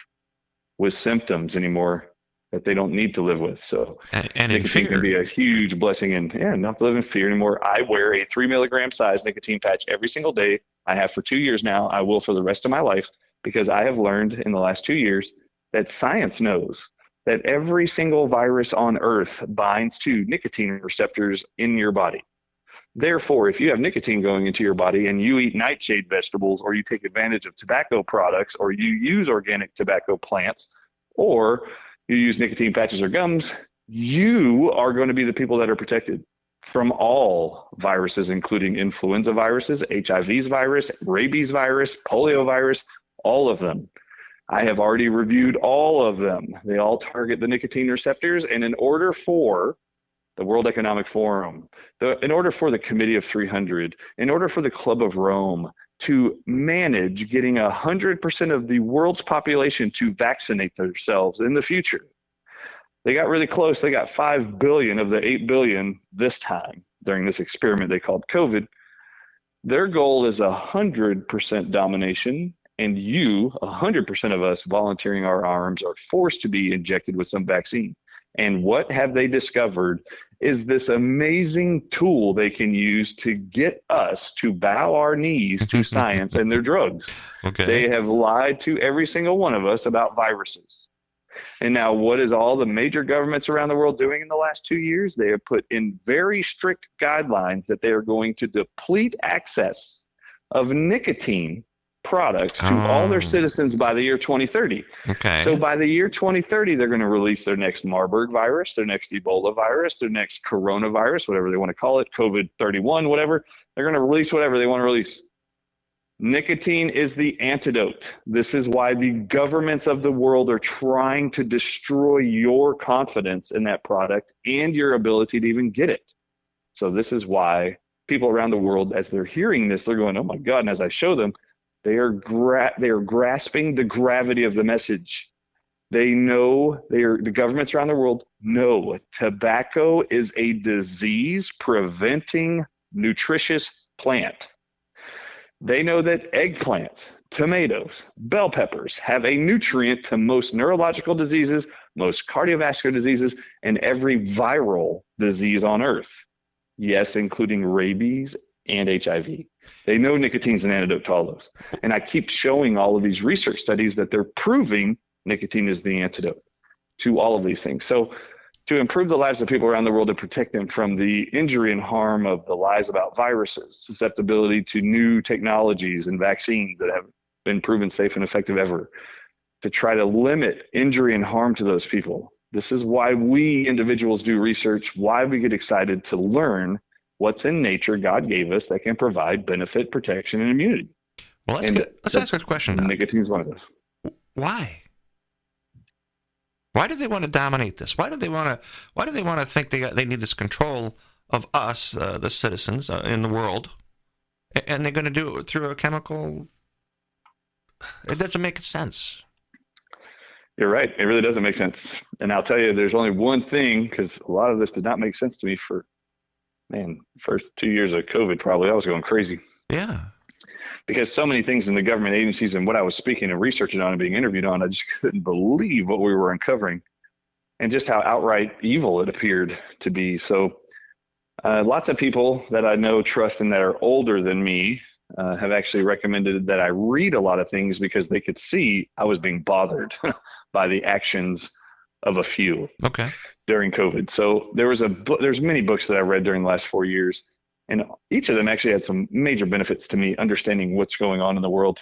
with symptoms anymore that they don't need to live with. So and nicotine can be a huge blessing, and not have to live in fear anymore. I wear a 3 milligram size nicotine patch every single day. I have for 2 years now. I will for the rest of my life, because I have learned in the last 2 years that science knows that every single virus on Earth binds to nicotine receptors in your body. Therefore, if you have nicotine going into your body and you eat nightshade vegetables, or you take advantage of tobacco products, or you use organic tobacco plants, or you use nicotine patches or gums, you are going to be the people that are protected from all viruses, including influenza viruses, HIV's virus, rabies virus, polio virus, all of them. I have already reviewed all of them. They all target the nicotine receptors. And in order for the World Economic Forum, in order for the Committee of 300, in order for the Club of Rome to manage getting 100% of the world's population to vaccinate themselves in the future, they got really close. They got 5 billion of the 8 billion this time during this experiment they called COVID. Their goal is 100% domination. And 100% of us volunteering our arms, are forced to be injected with some vaccine. And what have they discovered is this amazing tool they can use to get us to bow our knees to science and their drugs. Okay. They have lied to every single one of us about viruses. And now, what is all the major governments around the world doing in the last 2 years? They have put in very strict guidelines that they are going to deplete access of nicotine products to all their citizens by the year 2030. Okay. So by the year 2030, they're going to release their next Marburg virus, their next Ebola virus, their next coronavirus, whatever they want to call it, COVID-31, whatever. They're going to release whatever they want to release. Nicotine is the antidote. This is why the governments of the world are trying to destroy your confidence in that product and your ability to even get it. So this is why people around the world, as they're hearing this, they're going, oh my God. And as I show them, they are grasping the gravity of the message. They know, the governments around the world know tobacco is a disease-preventing, nutritious plant. They know that eggplants, tomatoes, bell peppers have a nutrient to most neurological diseases, most cardiovascular diseases, and every viral disease on Earth. Yes, including rabies and HIV. They know nicotine's an antidote to all those. And I keep showing all of these research studies that they're proving nicotine is the antidote to all of these things. So to improve the lives of people around the world and protect them from the injury and harm of the lies about viruses, susceptibility to new technologies and vaccines that have been proven safe and effective ever, to try to limit injury and harm to those people. This is why we individuals do research, why we get excited to learn what's in nature God gave us that can provide benefit, protection, and immunity. Well, let's ask a question. Nicotine is one of those. Why? Why do they want to dominate this? Why do they want to think they need this control of us, the citizens in the world, and they're going to do it through a chemical? It doesn't make sense. You're right. It really doesn't make sense. And I'll tell you, there's only one thing, because a lot of this did not make sense to me for, first 2 years of COVID, probably. I was going crazy. Yeah. Because so many things in the government agencies and what I was speaking and researching on and being interviewed on, I just couldn't believe what we were uncovering and just how outright evil it appeared to be. So lots of people that I know, trust, and that are older than me have actually recommended that I read a lot of things because they could see I was being bothered by the actions of a few during COVID. So there's many books that I read during the last 4 years, and each of them actually had some major benefits to me understanding what's going on in the world,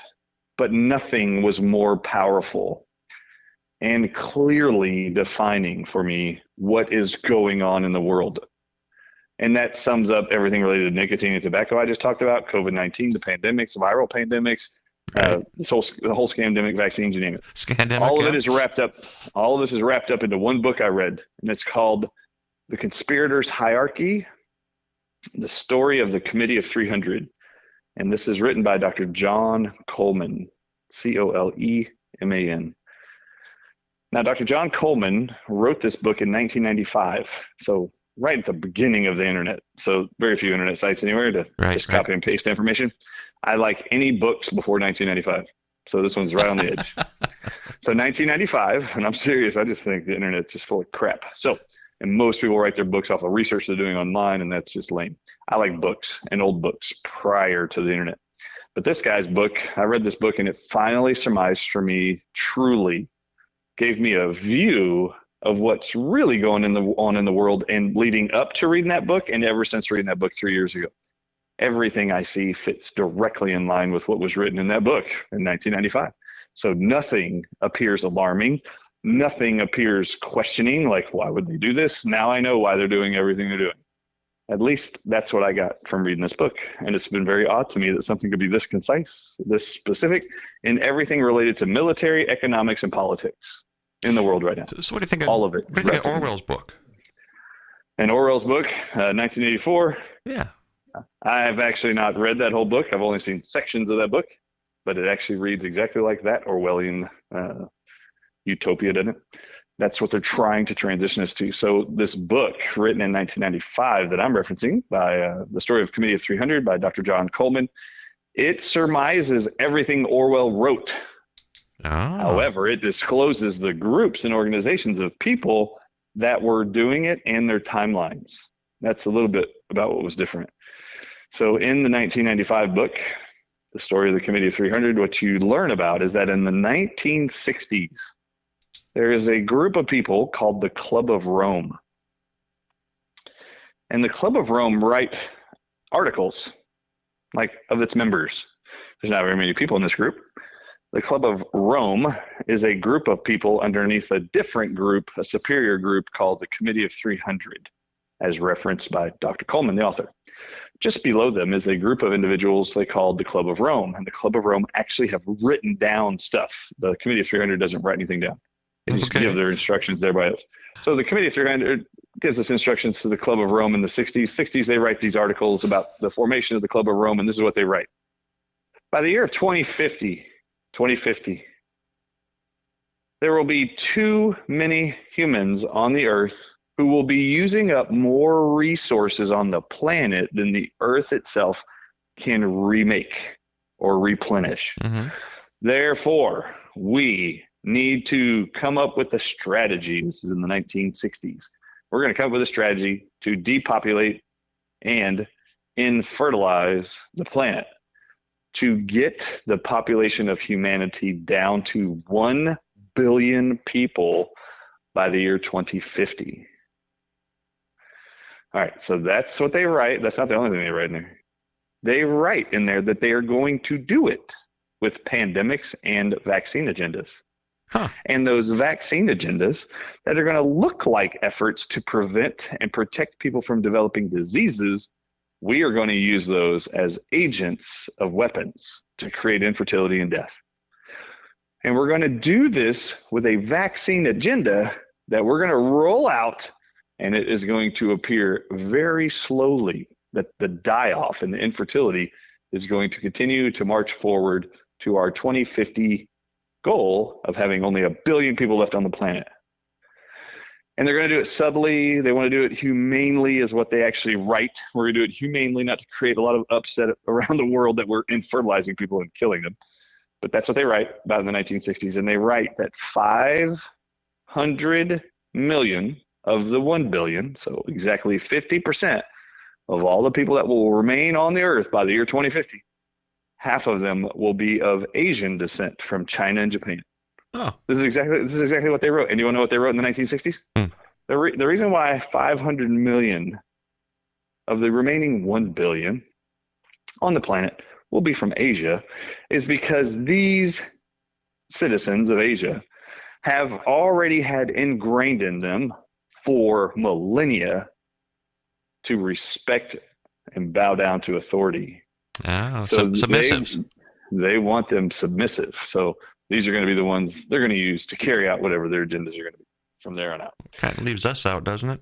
but nothing was more powerful and clearly defining for me what is going on in the world. And that sums up everything related to nicotine and tobacco I just talked about, COVID-19, the pandemics, viral pandemics, the whole scandemic, vaccines, you name it. Scandemic, all of it is wrapped up. All of this is wrapped up into one book I read, and it's called The Conspirators' Hierarchy, The Story of the Committee of 300. And this is written by Dr. John Coleman, Coleman. Now, Dr. John Coleman wrote this book in 1995. So right at the beginning of the internet. So very few internet sites anywhere to just copy and paste information. I like any books before 1995. So this one's right on the edge. So 1995, and I'm serious, I just think the internet's just full of crap. So, and most people write their books off of research they're doing online, and that's just lame. I like books and old books prior to the internet. But this guy's book, I read this book, and it finally surmised for me, truly gave me a view of what's really going on in the world, and leading up to reading that book, and ever since reading that book 3 years ago. Everything I see fits directly in line with what was written in that book in 1995. So nothing appears alarming. Nothing appears questioning, like, why would they do this? Now I know why they're doing everything they're doing. At least that's what I got from reading this book. And it's been very odd to me that something could be this concise, this specific, in everything related to military, economics, and politics in the world right now. So what do you think of all of it? What do you think of Orwell's book? And Orwell's book, 1984. Yeah. I've actually not read that whole book. I've only seen sections of that book, but it actually reads exactly like that Orwellian utopia, doesn't it? That's what they're trying to transition us to. So this book, written in 1995 that I'm referencing, by The Story of Committee of 300 by Dr. John Coleman, it surmises everything Orwell wrote. Oh. However, it discloses the groups and organizations of people that were doing it and their timelines. That's a little bit about what was different. So in the 1995 book, The Story of the Committee of 300, what you learn about is that in the 1960s, there is a group of people called the Club of Rome. And the Club of Rome write articles, like, of its members. There's not very many people in this group. The Club of Rome is a group of people underneath a different group, a superior group called the Committee of 300, as referenced by Dr. Coleman, the author. Just below them is a group of individuals they called the Club of Rome. And the Club of Rome actually have written down stuff. The Committee of 300 doesn't write anything down. They just give their instructions there by us. So the Committee of 300 gives us instructions to the Club of Rome in the 60s. 60s, they write these articles about the formation of the Club of Rome, and this is what they write. By the year of 2050, there will be too many humans on the earth who will be using up more resources on the planet than the earth itself can remake or replenish. Mm-hmm. Therefore, we need to come up with a strategy. This is in the 1960s. We're going to come up with a strategy to depopulate and infertilize the planet, to get the population of humanity down to 1 billion people by the year 2050. All right, so that's what they write. That's not the only thing they write in there. They write in there that they are going to do it with pandemics and vaccine agendas. Huh. And those vaccine agendas that are going to look like efforts to prevent and protect people from developing diseases, we are going to use those as agents of weapons to create infertility and death. And we're going to do this with a vaccine agenda that we're going to roll out, and it is going to appear very slowly that the die-off and the infertility is going to continue to march forward to our 2050 goal of having only 1 billion people left on the planet. And they're going to do it subtly. They want to do it humanely is what they actually write. We're going to do it humanely, not to create a lot of upset around the world that we're infertilizing people and killing them. But that's what they write about in the 1960s. And they write that 500 million of the 1 billion, so exactly 50% of all the people that will remain on the earth by the year 2050, half of them will be of Asian descent from China and Japan. Oh. This is exactly what they wrote. And you want to know what they wrote in the 1960s? The reason why 500 million of the remaining 1 billion on the planet will be from Asia is because these citizens of Asia have already had ingrained in them for millennia to respect and bow down to authority. Oh, so submissives. They want them submissive. So these are going to be the ones they're going to use to carry out whatever their agendas are going to be from there on out. Kind of leaves us out, doesn't it?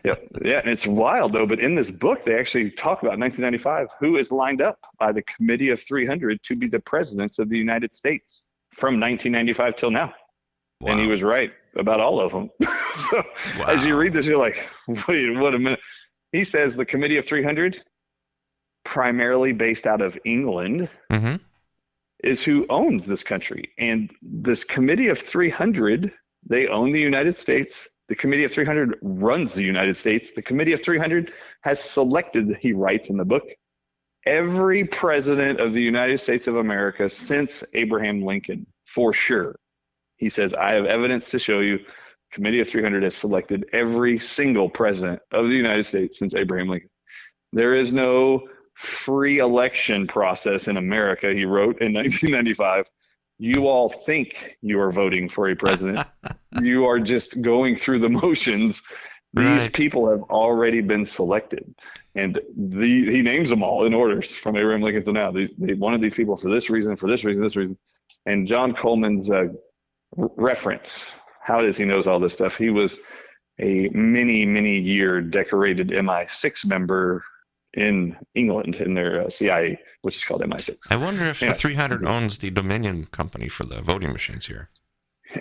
Yeah, and it's wild, though. But in this book, they actually talk about 1995, who is lined up by the Committee of 300 to be the presidents of the United States from 1995 till now. Wow. And he was right about all of them. So as you read this, you're like, wait, what a minute. He says the Committee of 300, primarily based out of England, is who owns this country. And this Committee of 300, they own the United States. The Committee of 300 runs the United States. The Committee of 300 has selected, he writes in the book, every president of the United States of America since Abraham Lincoln, for sure. He says, I have evidence to show you Committee of 300 has selected every single president of the United States since Abraham Lincoln. There is no free election process in America, he wrote in 1995. You all think you are voting for a president. You are just going through the motions. These people have already been selected. And he names them all in orders from Abraham Lincoln to now. They wanted these people for this reason, for this reason, this reason. And John Coleman's reference, how does he knows all this stuff? He was a many year decorated MI6 member in England in their CIA, which is called MI6. I wonder if the 300 owns the Dominion company for the voting machines here.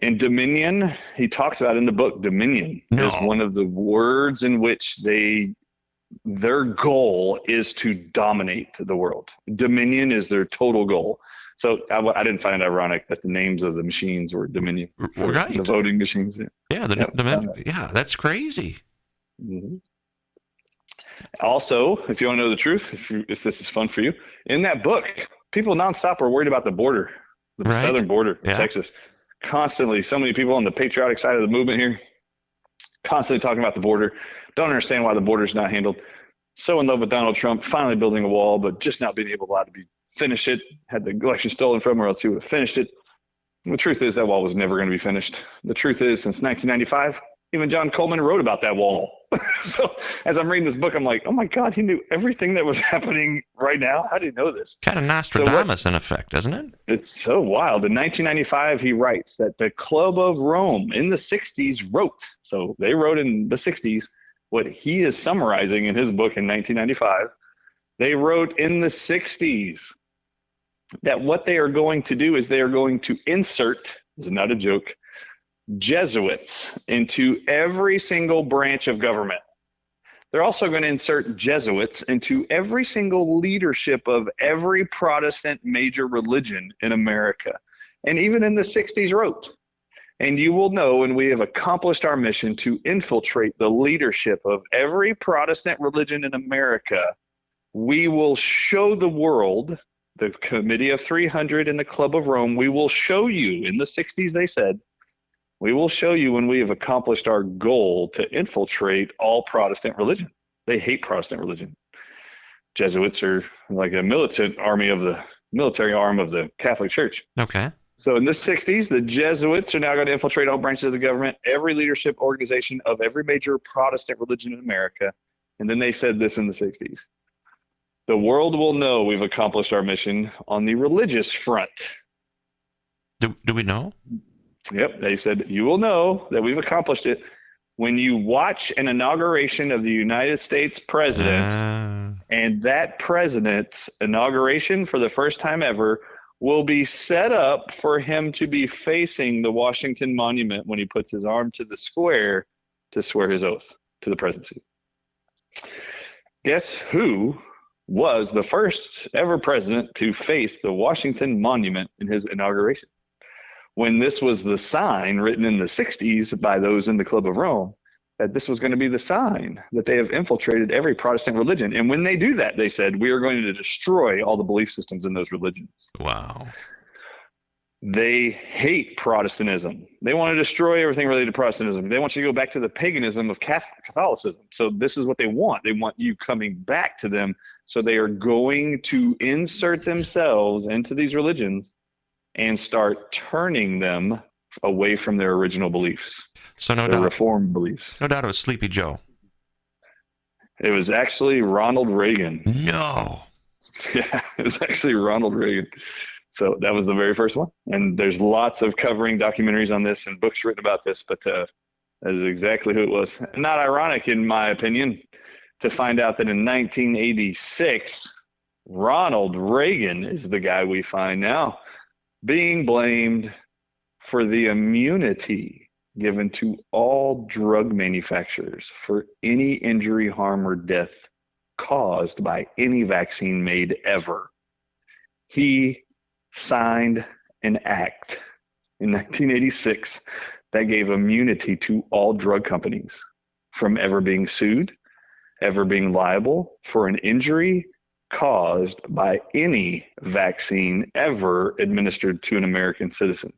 And Dominion, he talks about in the book, Dominion is one of the words in which their goal is to dominate the world. Dominion is their total goal. So I didn't find it ironic that the names of the machines were Dominion. Right. The voting machines. Yeah, that's crazy. Mm-hmm. Also, if you want to know the truth, if this is fun for you, in that book, people nonstop are worried about the border, the southern border of Texas. Constantly, so many people on the patriotic side of the movement here, constantly talking about the border. Don't understand why the border is not handled. So in love with Donald Trump, finally building a wall, but just not being able to finish it. Had the election stolen from him, or else he would have finished it. And the truth is that wall was never going to be finished. The truth is, since 1995, even John Coleman wrote about that wall. So as I'm reading this book, I'm like, oh my God, he knew everything that was happening right now. How did he know this? Kind of Nostradamus in effect, doesn't it? It's so wild. In 1995, he writes that the Club of Rome in the 60s wrote. So they wrote in the 60s what he is summarizing in his book in 1995. They wrote in the 60s that what they are going to do is they are going to insert, this is not a joke, Jesuits into every single branch of government. They're also going to insert Jesuits into every single leadership of every Protestant major religion in America. And even in the 60s wrote, and you will know when we have accomplished our mission to infiltrate the leadership of every Protestant religion in America, we will show the world, the Committee of 300 and the Club of Rome, we will show you, in the 60s they said, we will show you when we have accomplished our goal to infiltrate all Protestant religion. They hate Protestant religion. Jesuits are like a military arm of the Catholic Church. Okay. So in the 60s, the Jesuits are now going to infiltrate all branches of the government, every leadership organization of every major Protestant religion in America. And then they said this in the 60s. The world will know we've accomplished our mission on the religious front. Do we know? Yep, they said, you will know that we've accomplished it when you watch an inauguration of the United States president, and that president's inauguration for the first time ever will be set up for him to be facing the Washington Monument when he puts his arm to the square to swear his oath to the presidency. Guess who was the first ever president to face the Washington Monument in his inauguration? When this was the sign written in the 60s by those in the Club of Rome, that this was going to be the sign that they have infiltrated every Protestant religion. And when they do that, they said, we are going to destroy all the belief systems in those religions. Wow. They hate Protestantism. They want to destroy everything related to Protestantism. They want you to go back to the paganism of Catholicism. So this is what they want. They want you coming back to them. So they are going to insert themselves into these religions and start turning them away from their original beliefs. So no their doubt, Reformed beliefs. No doubt it was Sleepy Joe. It was actually Ronald Reagan. No. Yeah, it was actually Ronald Reagan. So that was the very first one. And there's lots of covering documentaries on this and books written about this, but that is exactly who it was. Not ironic, in my opinion, to find out that in 1986, Ronald Reagan is the guy we find now being blamed for the immunity given to all drug manufacturers for any injury, harm, or death caused by any vaccine made ever. He signed an act in 1986 that gave immunity to all drug companies from ever being sued, ever being liable for an injury caused by any vaccine ever administered to an American citizen.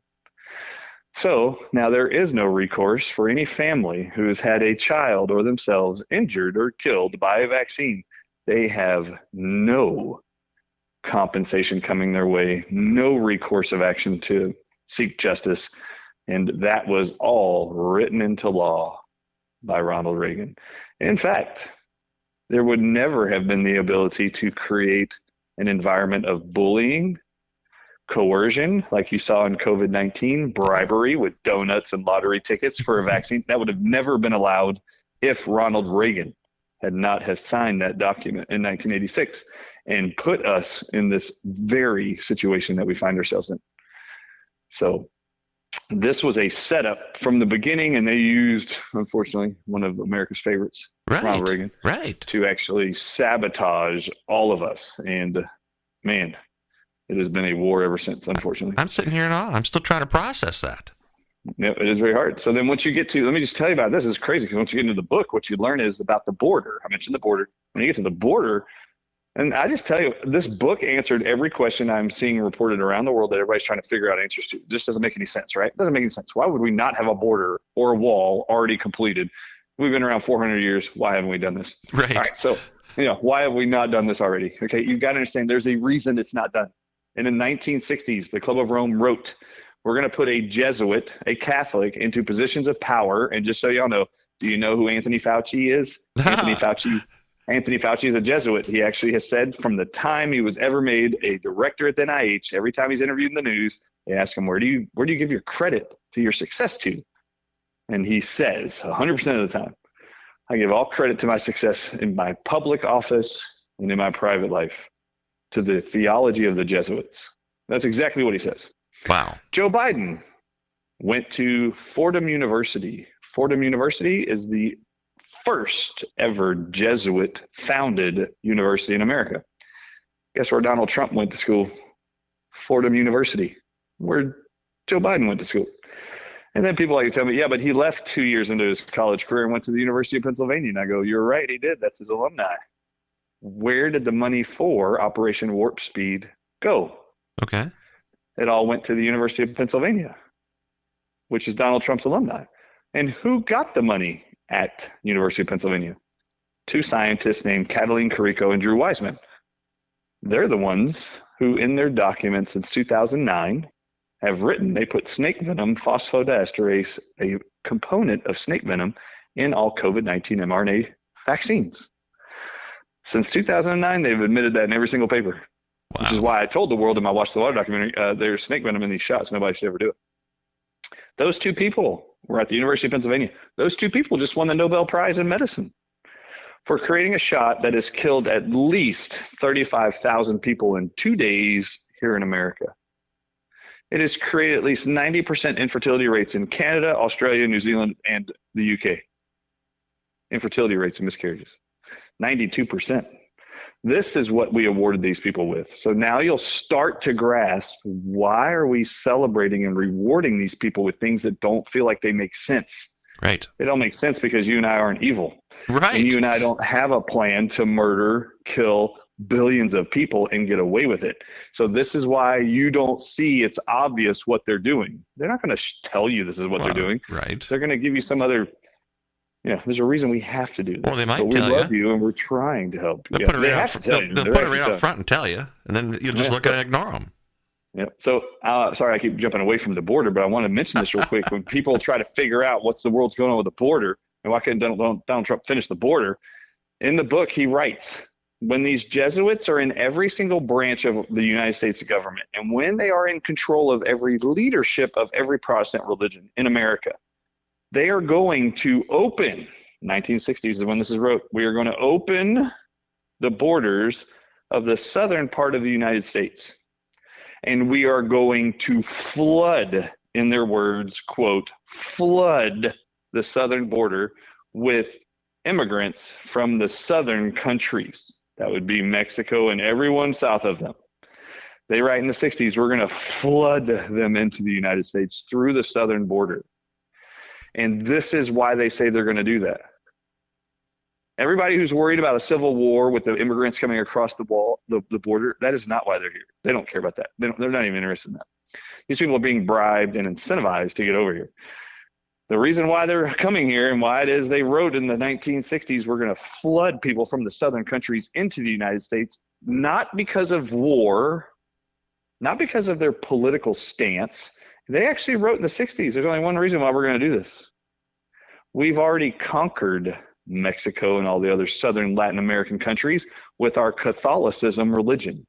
So now there is no recourse for any family who has had a child or themselves injured or killed by a vaccine. They have no compensation coming their way, no recourse of action to seek justice. And that was all written into law by Ronald Reagan. In fact, there would never have been the ability to create an environment of bullying, coercion, like you saw in COVID-19, bribery with donuts and lottery tickets for a vaccine. That would have never been allowed if Ronald Reagan had not have signed that document in 1986 and put us in this very situation that we find ourselves in. So this was a setup from the beginning, and they used, unfortunately, one of America's favorites, Ronald Reagan, to actually sabotage all of us. And man, it has been a war ever since, unfortunately. I'm sitting here in awe. I'm still trying to process that. Yeah, it is very hard. So then once you get to, let me just tell you about this. It's crazy because once you get into the book, what you learn is about the border. I mentioned the border. When you get to the border, and I just tell you, this book answered every question I'm seeing reported around the world that everybody's trying to figure out answers to. It just doesn't make any sense, right? It doesn't make any sense. Why would we not have a border or a wall already completed? We've been around 400 years. Why haven't we done this? Right. All right. So, why have we not done this already? Okay. You've got to understand there's a reason it's not done. And in the 1960s, the Club of Rome wrote, we're going to put a Jesuit, a Catholic, into positions of power. And just so y'all know, do you know who Anthony Fauci is? Anthony Fauci is a Jesuit. He actually has said from the time he was ever made a director at the NIH, every time he's interviewed in the news, they ask him, where do you give your credit to your success to? And he says 100% of the time, I give all credit to my success in my public office and in my private life to the theology of the Jesuits. That's exactly what he says. Wow. Joe Biden went to Fordham University. Fordham University is the first ever Jesuit founded university in America. Guess where Donald Trump went to school? Fordham University, where Joe Biden went to school. And then people like to tell me, yeah, but he left 2 years into his college career and went to the University of Pennsylvania. And I go, you're right, he did. That's his alumni. Where did the money for Operation Warp Speed go? Okay. It all went to the University of Pennsylvania, which is Donald Trump's alumni. And who got the money at University of Pennsylvania? Two scientists named Catalin Carrico and Drew Weissman. They're the ones who, in their documents since 2009, have written they put snake venom phosphodiesterase, a component of snake venom, in all COVID-19 mRNA vaccines. Since 2009, they've admitted that in every single paper, which is why I told the world in my Watch the Water documentary, there's snake venom in these shots. Nobody should ever do it. Those two people were at the University of Pennsylvania. Those two people just won the Nobel Prize in medicine for creating a shot that has killed at least 35,000 people in 2 days here in America. It has created at least 90% infertility rates in Canada, Australia, New Zealand, and the UK. Infertility rates and miscarriages. 92%. This is what we awarded these people with. So now you'll start to grasp, why are we celebrating and rewarding these people with things that don't feel like they make sense? Right. They don't make sense because you and I aren't evil. Right. And you and I don't have a plan to murder, kill billions of people and get away with it. So this is why you don't see it's obvious what they're doing. They're not going to tell you this is what they're doing. Right. They're going to give you some other, there's a reason we have to do this. Well, they might but tell you. We love you and we're trying to help you. They'll put it right out front and tell you, and then you'll just look at it and ignore them. Yeah. So, sorry, I keep jumping away from the border, but I want to mention this real quick. When people try to figure out what's the world's going on with the border, and why couldn't Donald Trump finish the border, in the book he writes, when these Jesuits are in every single branch of the United States government, and when they are in control of every leadership of every Protestant religion in America, they are going to open, 1960s is when this is wrote, we are going to open the borders of the southern part of the United States. And we are going to flood in their words, quote, flood the southern border with immigrants from the southern countries. That would be Mexico and everyone south of them. They write in the 60s, we're going to flood them into the United States through the southern border. And this is why they say they're going to do that. Everybody who's worried about a civil war with the immigrants coming across the border, that is not why they're here. They don't care about that. They're not even interested in that. These people are being bribed and incentivized to get over here. The reason why they're coming here and why it is they wrote in the 1960s, we're going to flood people from the southern countries into the United States, not because of war, not because of their political stance. They actually wrote in the 60s, there's only one reason why we're going to do this. We've already conquered Mexico and all the other southern Latin American countries with our Catholicism religion.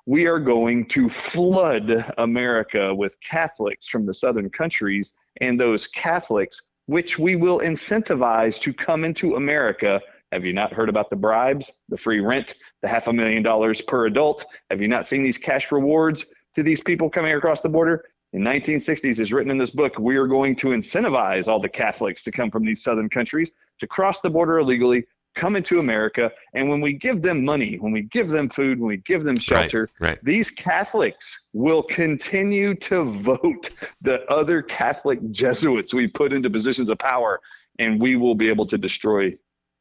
We are going to flood America with Catholics from the southern countries, and those Catholics, which we will incentivize to come into America. Have you not heard about the bribes, the free rent, the $500,000 per adult? Have you not seen these cash rewards to these people coming across the border? In 1960s, it's written in this book, we are going to incentivize all the Catholics to come from these southern countries to cross the border illegally, come into America, and when we give them money, when we give them food, when we give them shelter, these Catholics will continue to vote the other Catholic Jesuits we put into positions of power, and we will be able to destroy.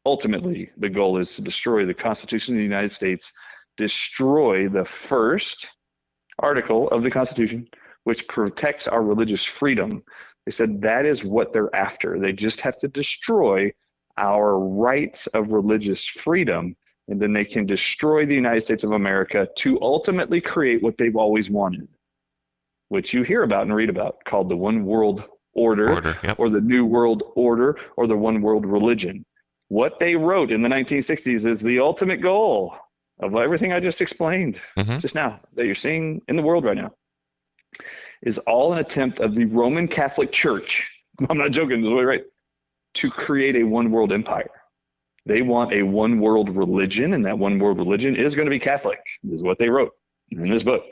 Ultimately, the goal is to destroy the Constitution of the United States, destroy the first article of the Constitution, which protects our religious freedom. They said that is what they're after. They just have to destroy our rights of religious freedom, and then they can destroy the United States of America to ultimately create what they've always wanted, which you hear about and read about, called the One World Order, or the New World Order, or the One World Religion. What they wrote in the 1960s is the ultimate goal of everything I just explained just now that you're seeing in the world right now is all an attempt of the Roman Catholic Church, I'm not joking, this is right, to create a one world empire. They want a one world religion, and that one world religion is going to be Catholic. This is what they wrote in this book.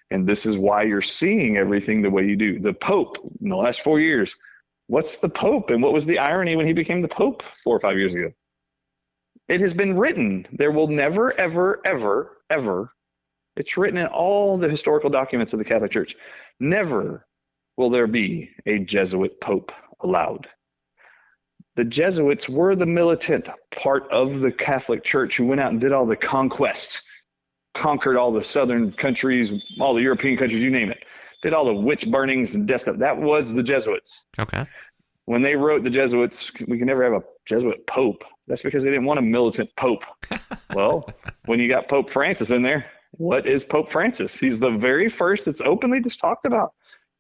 And this is why you're seeing everything the way you do. The Pope in the last 4 years, what's the Pope and what was the irony when he became the Pope 4 or 5 years ago? It has been written. There will never, ever, ever, ever, it's written in all the historical documents of the Catholic Church, never will there be a Jesuit Pope allowed. The Jesuits were the militant part of the Catholic Church who went out and did all the conquests, conquered all the southern countries, all the European countries, you name it, did all the witch burnings and death stuff. That was the Jesuits. Okay. When they wrote the Jesuits, we can never have a Jesuit Pope. That's because they didn't want a militant Pope. Well, when you got Pope Francis in there, what is Pope Francis? He's the very first that's openly just talked about.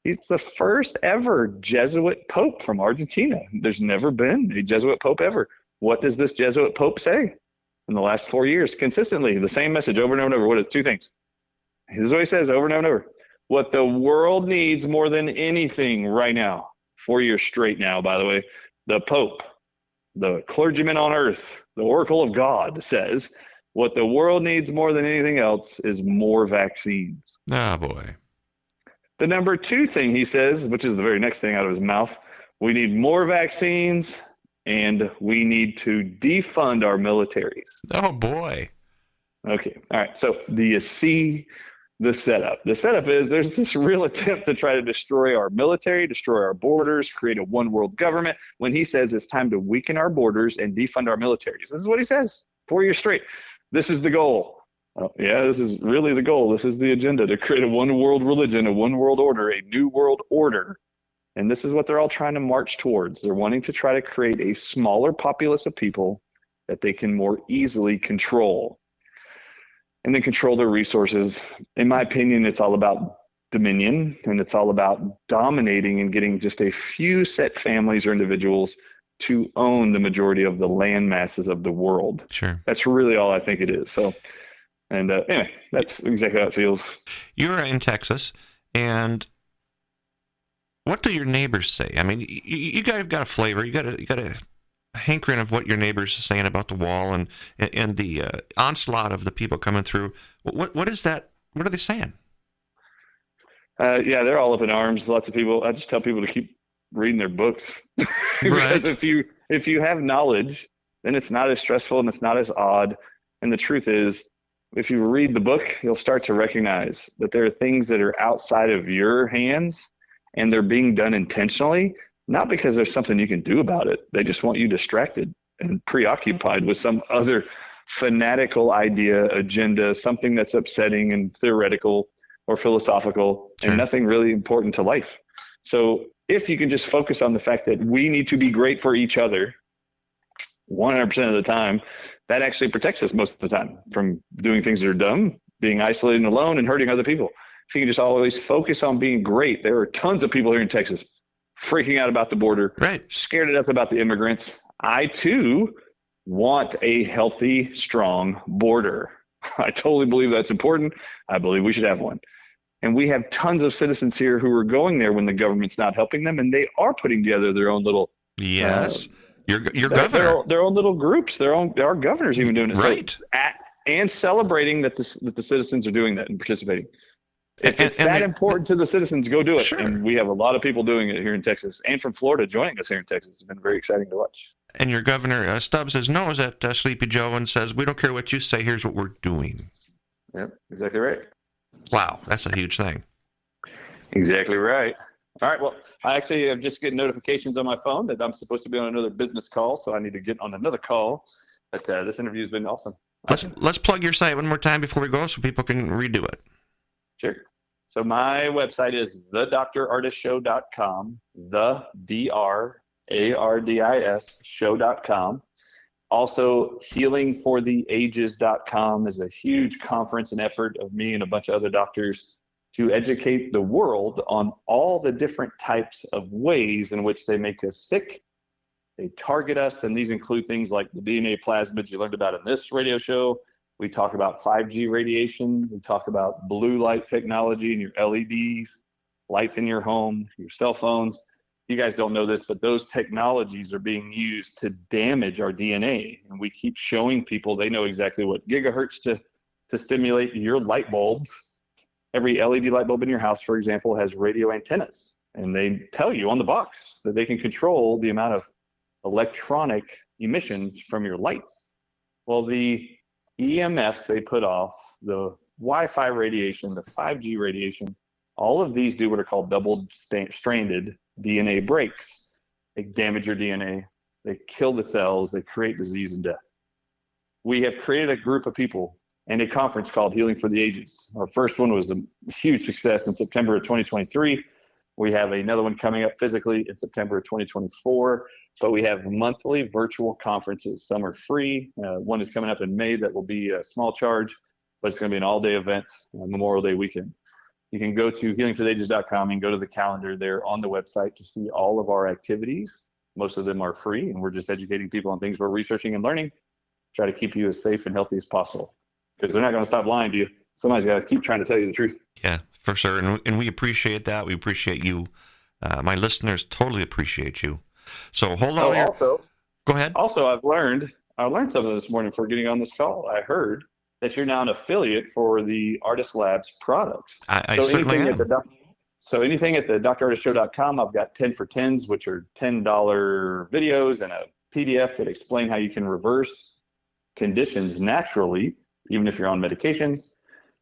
He's the first ever Jesuit Pope from Argentina. There's never been a Jesuit Pope ever. What does this Jesuit Pope say in the last 4 years? Consistently, the same message over and over and over. What is two things? This is what he says over and over and over. What the world needs more than anything right now, 4 years straight now, by the way, the Pope, the clergyman on earth, the oracle of God says, what the world needs more than anything else is more vaccines. Oh, boy. The number two thing he says, which is the very next thing out of his mouth, we need more vaccines and we need to defund our militaries. Oh, boy. Okay. All right. So do you see the setup? The setup is there's this real attempt to try to destroy our military, destroy our borders, create a one world government, when he says it's time to weaken our borders and defund our militaries. This is what he says 4 years straight. This is the goal. Yeah, this is really the goal. This is the agenda, to create a one world religion, a one world order, a new world order. And this is what they're all trying to march towards. They're wanting to try to create a smaller populace of people that they can more easily control, and then control their resources. In my opinion, it's all about dominion, and it's all about dominating and getting just a few set families or individuals to own the majority of the land masses of the world. Sure. That's really all I think it is. So, and anyway, that's exactly how it feels. You're in Texas, and what do your neighbors say? I mean, you guys got a flavor. You got a hankering of what your neighbors are saying about the wall and the onslaught of the people coming through. What is that? What are they saying? Yeah, they're all up in arms. Lots of people. I just tell people to keep reading their books because if you have knowledge, then it's not as stressful and it's not as odd. And the truth is, if you read the book, you'll start to recognize that there are things that are outside of your hands, and they're being done intentionally, not because there's something you can do about it. They just want you distracted and preoccupied with some other fanatical idea, agenda, something that's upsetting and theoretical or philosophical, and nothing really important to life. So if you can just focus on the fact that we need to be great for each other 100% of the time, that actually protects us most of the time from doing things that are dumb, being isolated and alone, and hurting other people. If you can just always focus on being great, there are tons of people here in Texas freaking out about the border, scared to death about the immigrants. I, too, want a healthy, strong border. I totally believe that's important. I believe we should have one. And we have tons of citizens here who are going there when the government's not helping them, and they are putting together their own little your governor, their own little groups, our governor's even doing it, right? So and celebrating that the citizens are doing that and participating. If it's that important to the citizens, go do it. Sure. And we have a lot of people doing it here in Texas, and from Florida joining us here in Texas. It's been very exciting to watch. And your governor, Stubbs, has nose at Sleepy Joe and says, we don't care what you say, here's what we're doing. Yep, exactly right. Wow, that's a huge thing. Exactly right. All right, well, I actually am just getting notifications on my phone that I'm supposed to be on another business call, so I need to get on another call. But this interview's been awesome. Let's plug your site one more time before we go so people can redo it. Sure. So my website is thedrardisshow.com, the show.com. Also, healingfortheages.com is a huge conference and effort of me and a bunch of other doctors to educate the world on all the different types of ways in which they make us sick. They target us, and these include things like the DNA plasmids you learned about in this radio show. We talk about 5G radiation. We talk about blue light technology and your LEDs, lights in your home, your cell phones. You guys don't know this, but those technologies are being used to damage our DNA. And we keep showing people they know exactly what gigahertz to stimulate your light bulbs. Every LED light bulb in your house, for example, has radio antennas. And they tell you on the box that they can control the amount of electronic emissions from your lights. Well, the EMFs they put off, the Wi-Fi radiation, the 5G radiation, all of these do what are called double-stranded DNA breaks. They damage your DNA, they kill the cells, they create disease and death. We have created a group of people and a conference called Healing for the Ages. Our first one was a huge success in September of 2023. We have another one coming up physically in September of 2024, but we have monthly virtual conferences. Some are free. One is coming up in May that will be a small charge, but it's going to be an all-day event, Memorial Day weekend. You can go to healingfortheages.com and go to the calendar there on the website to see all of our activities. Most of them are free, and we're just educating people on things we're researching and learning, try to keep you as safe and healthy as possible, because they're not going to stop lying to you. Somebody's got to keep trying to tell you the truth. Yeah, for sure. And we appreciate that. We appreciate you. My listeners totally appreciate you. So hold on here. Also, go ahead. Also, I learned something this morning for getting on this call. I heard that you're now an affiliate for the Ardis Labs products. I certainly am. So anything at the drardisshow.com, I've got 10 for 10s, which are $10 videos and a PDF that explain how you can reverse conditions naturally, even if you're on medications.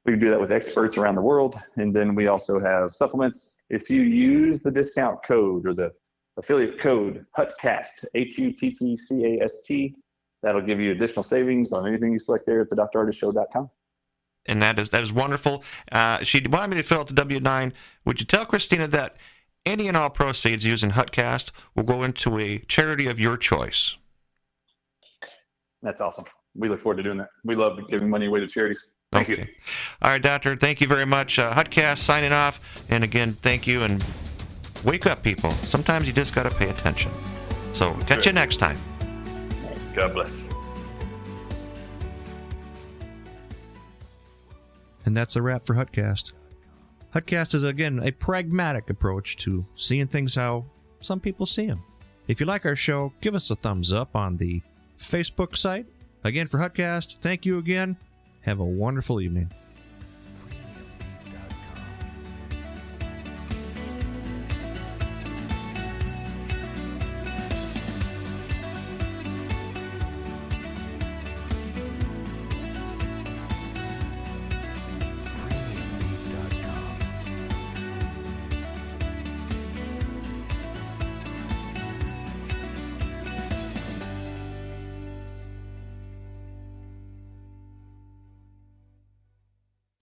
We can do that with experts around the world. And then we also have supplements. If you use the discount code or the affiliate code, HuttCast, HuttCast, that'll give you additional savings on anything you select there at the drardisshow.com. And that is wonderful. She wanted me to fill out the W-9. Would you tell Christina that any and all proceeds used in HuttCast will go into a charity of your choice? That's awesome. We look forward to doing that. We love giving money away to charities. Thank you. All right, Doctor. Thank you very much. HuttCast signing off. And again, thank you. And wake up, people. Sometimes you just got to pay attention. So catch you next time. God bless. And that's a wrap for HuttCast. HuttCast is, again, a pragmatic approach to seeing things how some people see them. If you like our show, give us a thumbs up on the Facebook site. Again, for HuttCast, thank you again. Have a wonderful evening.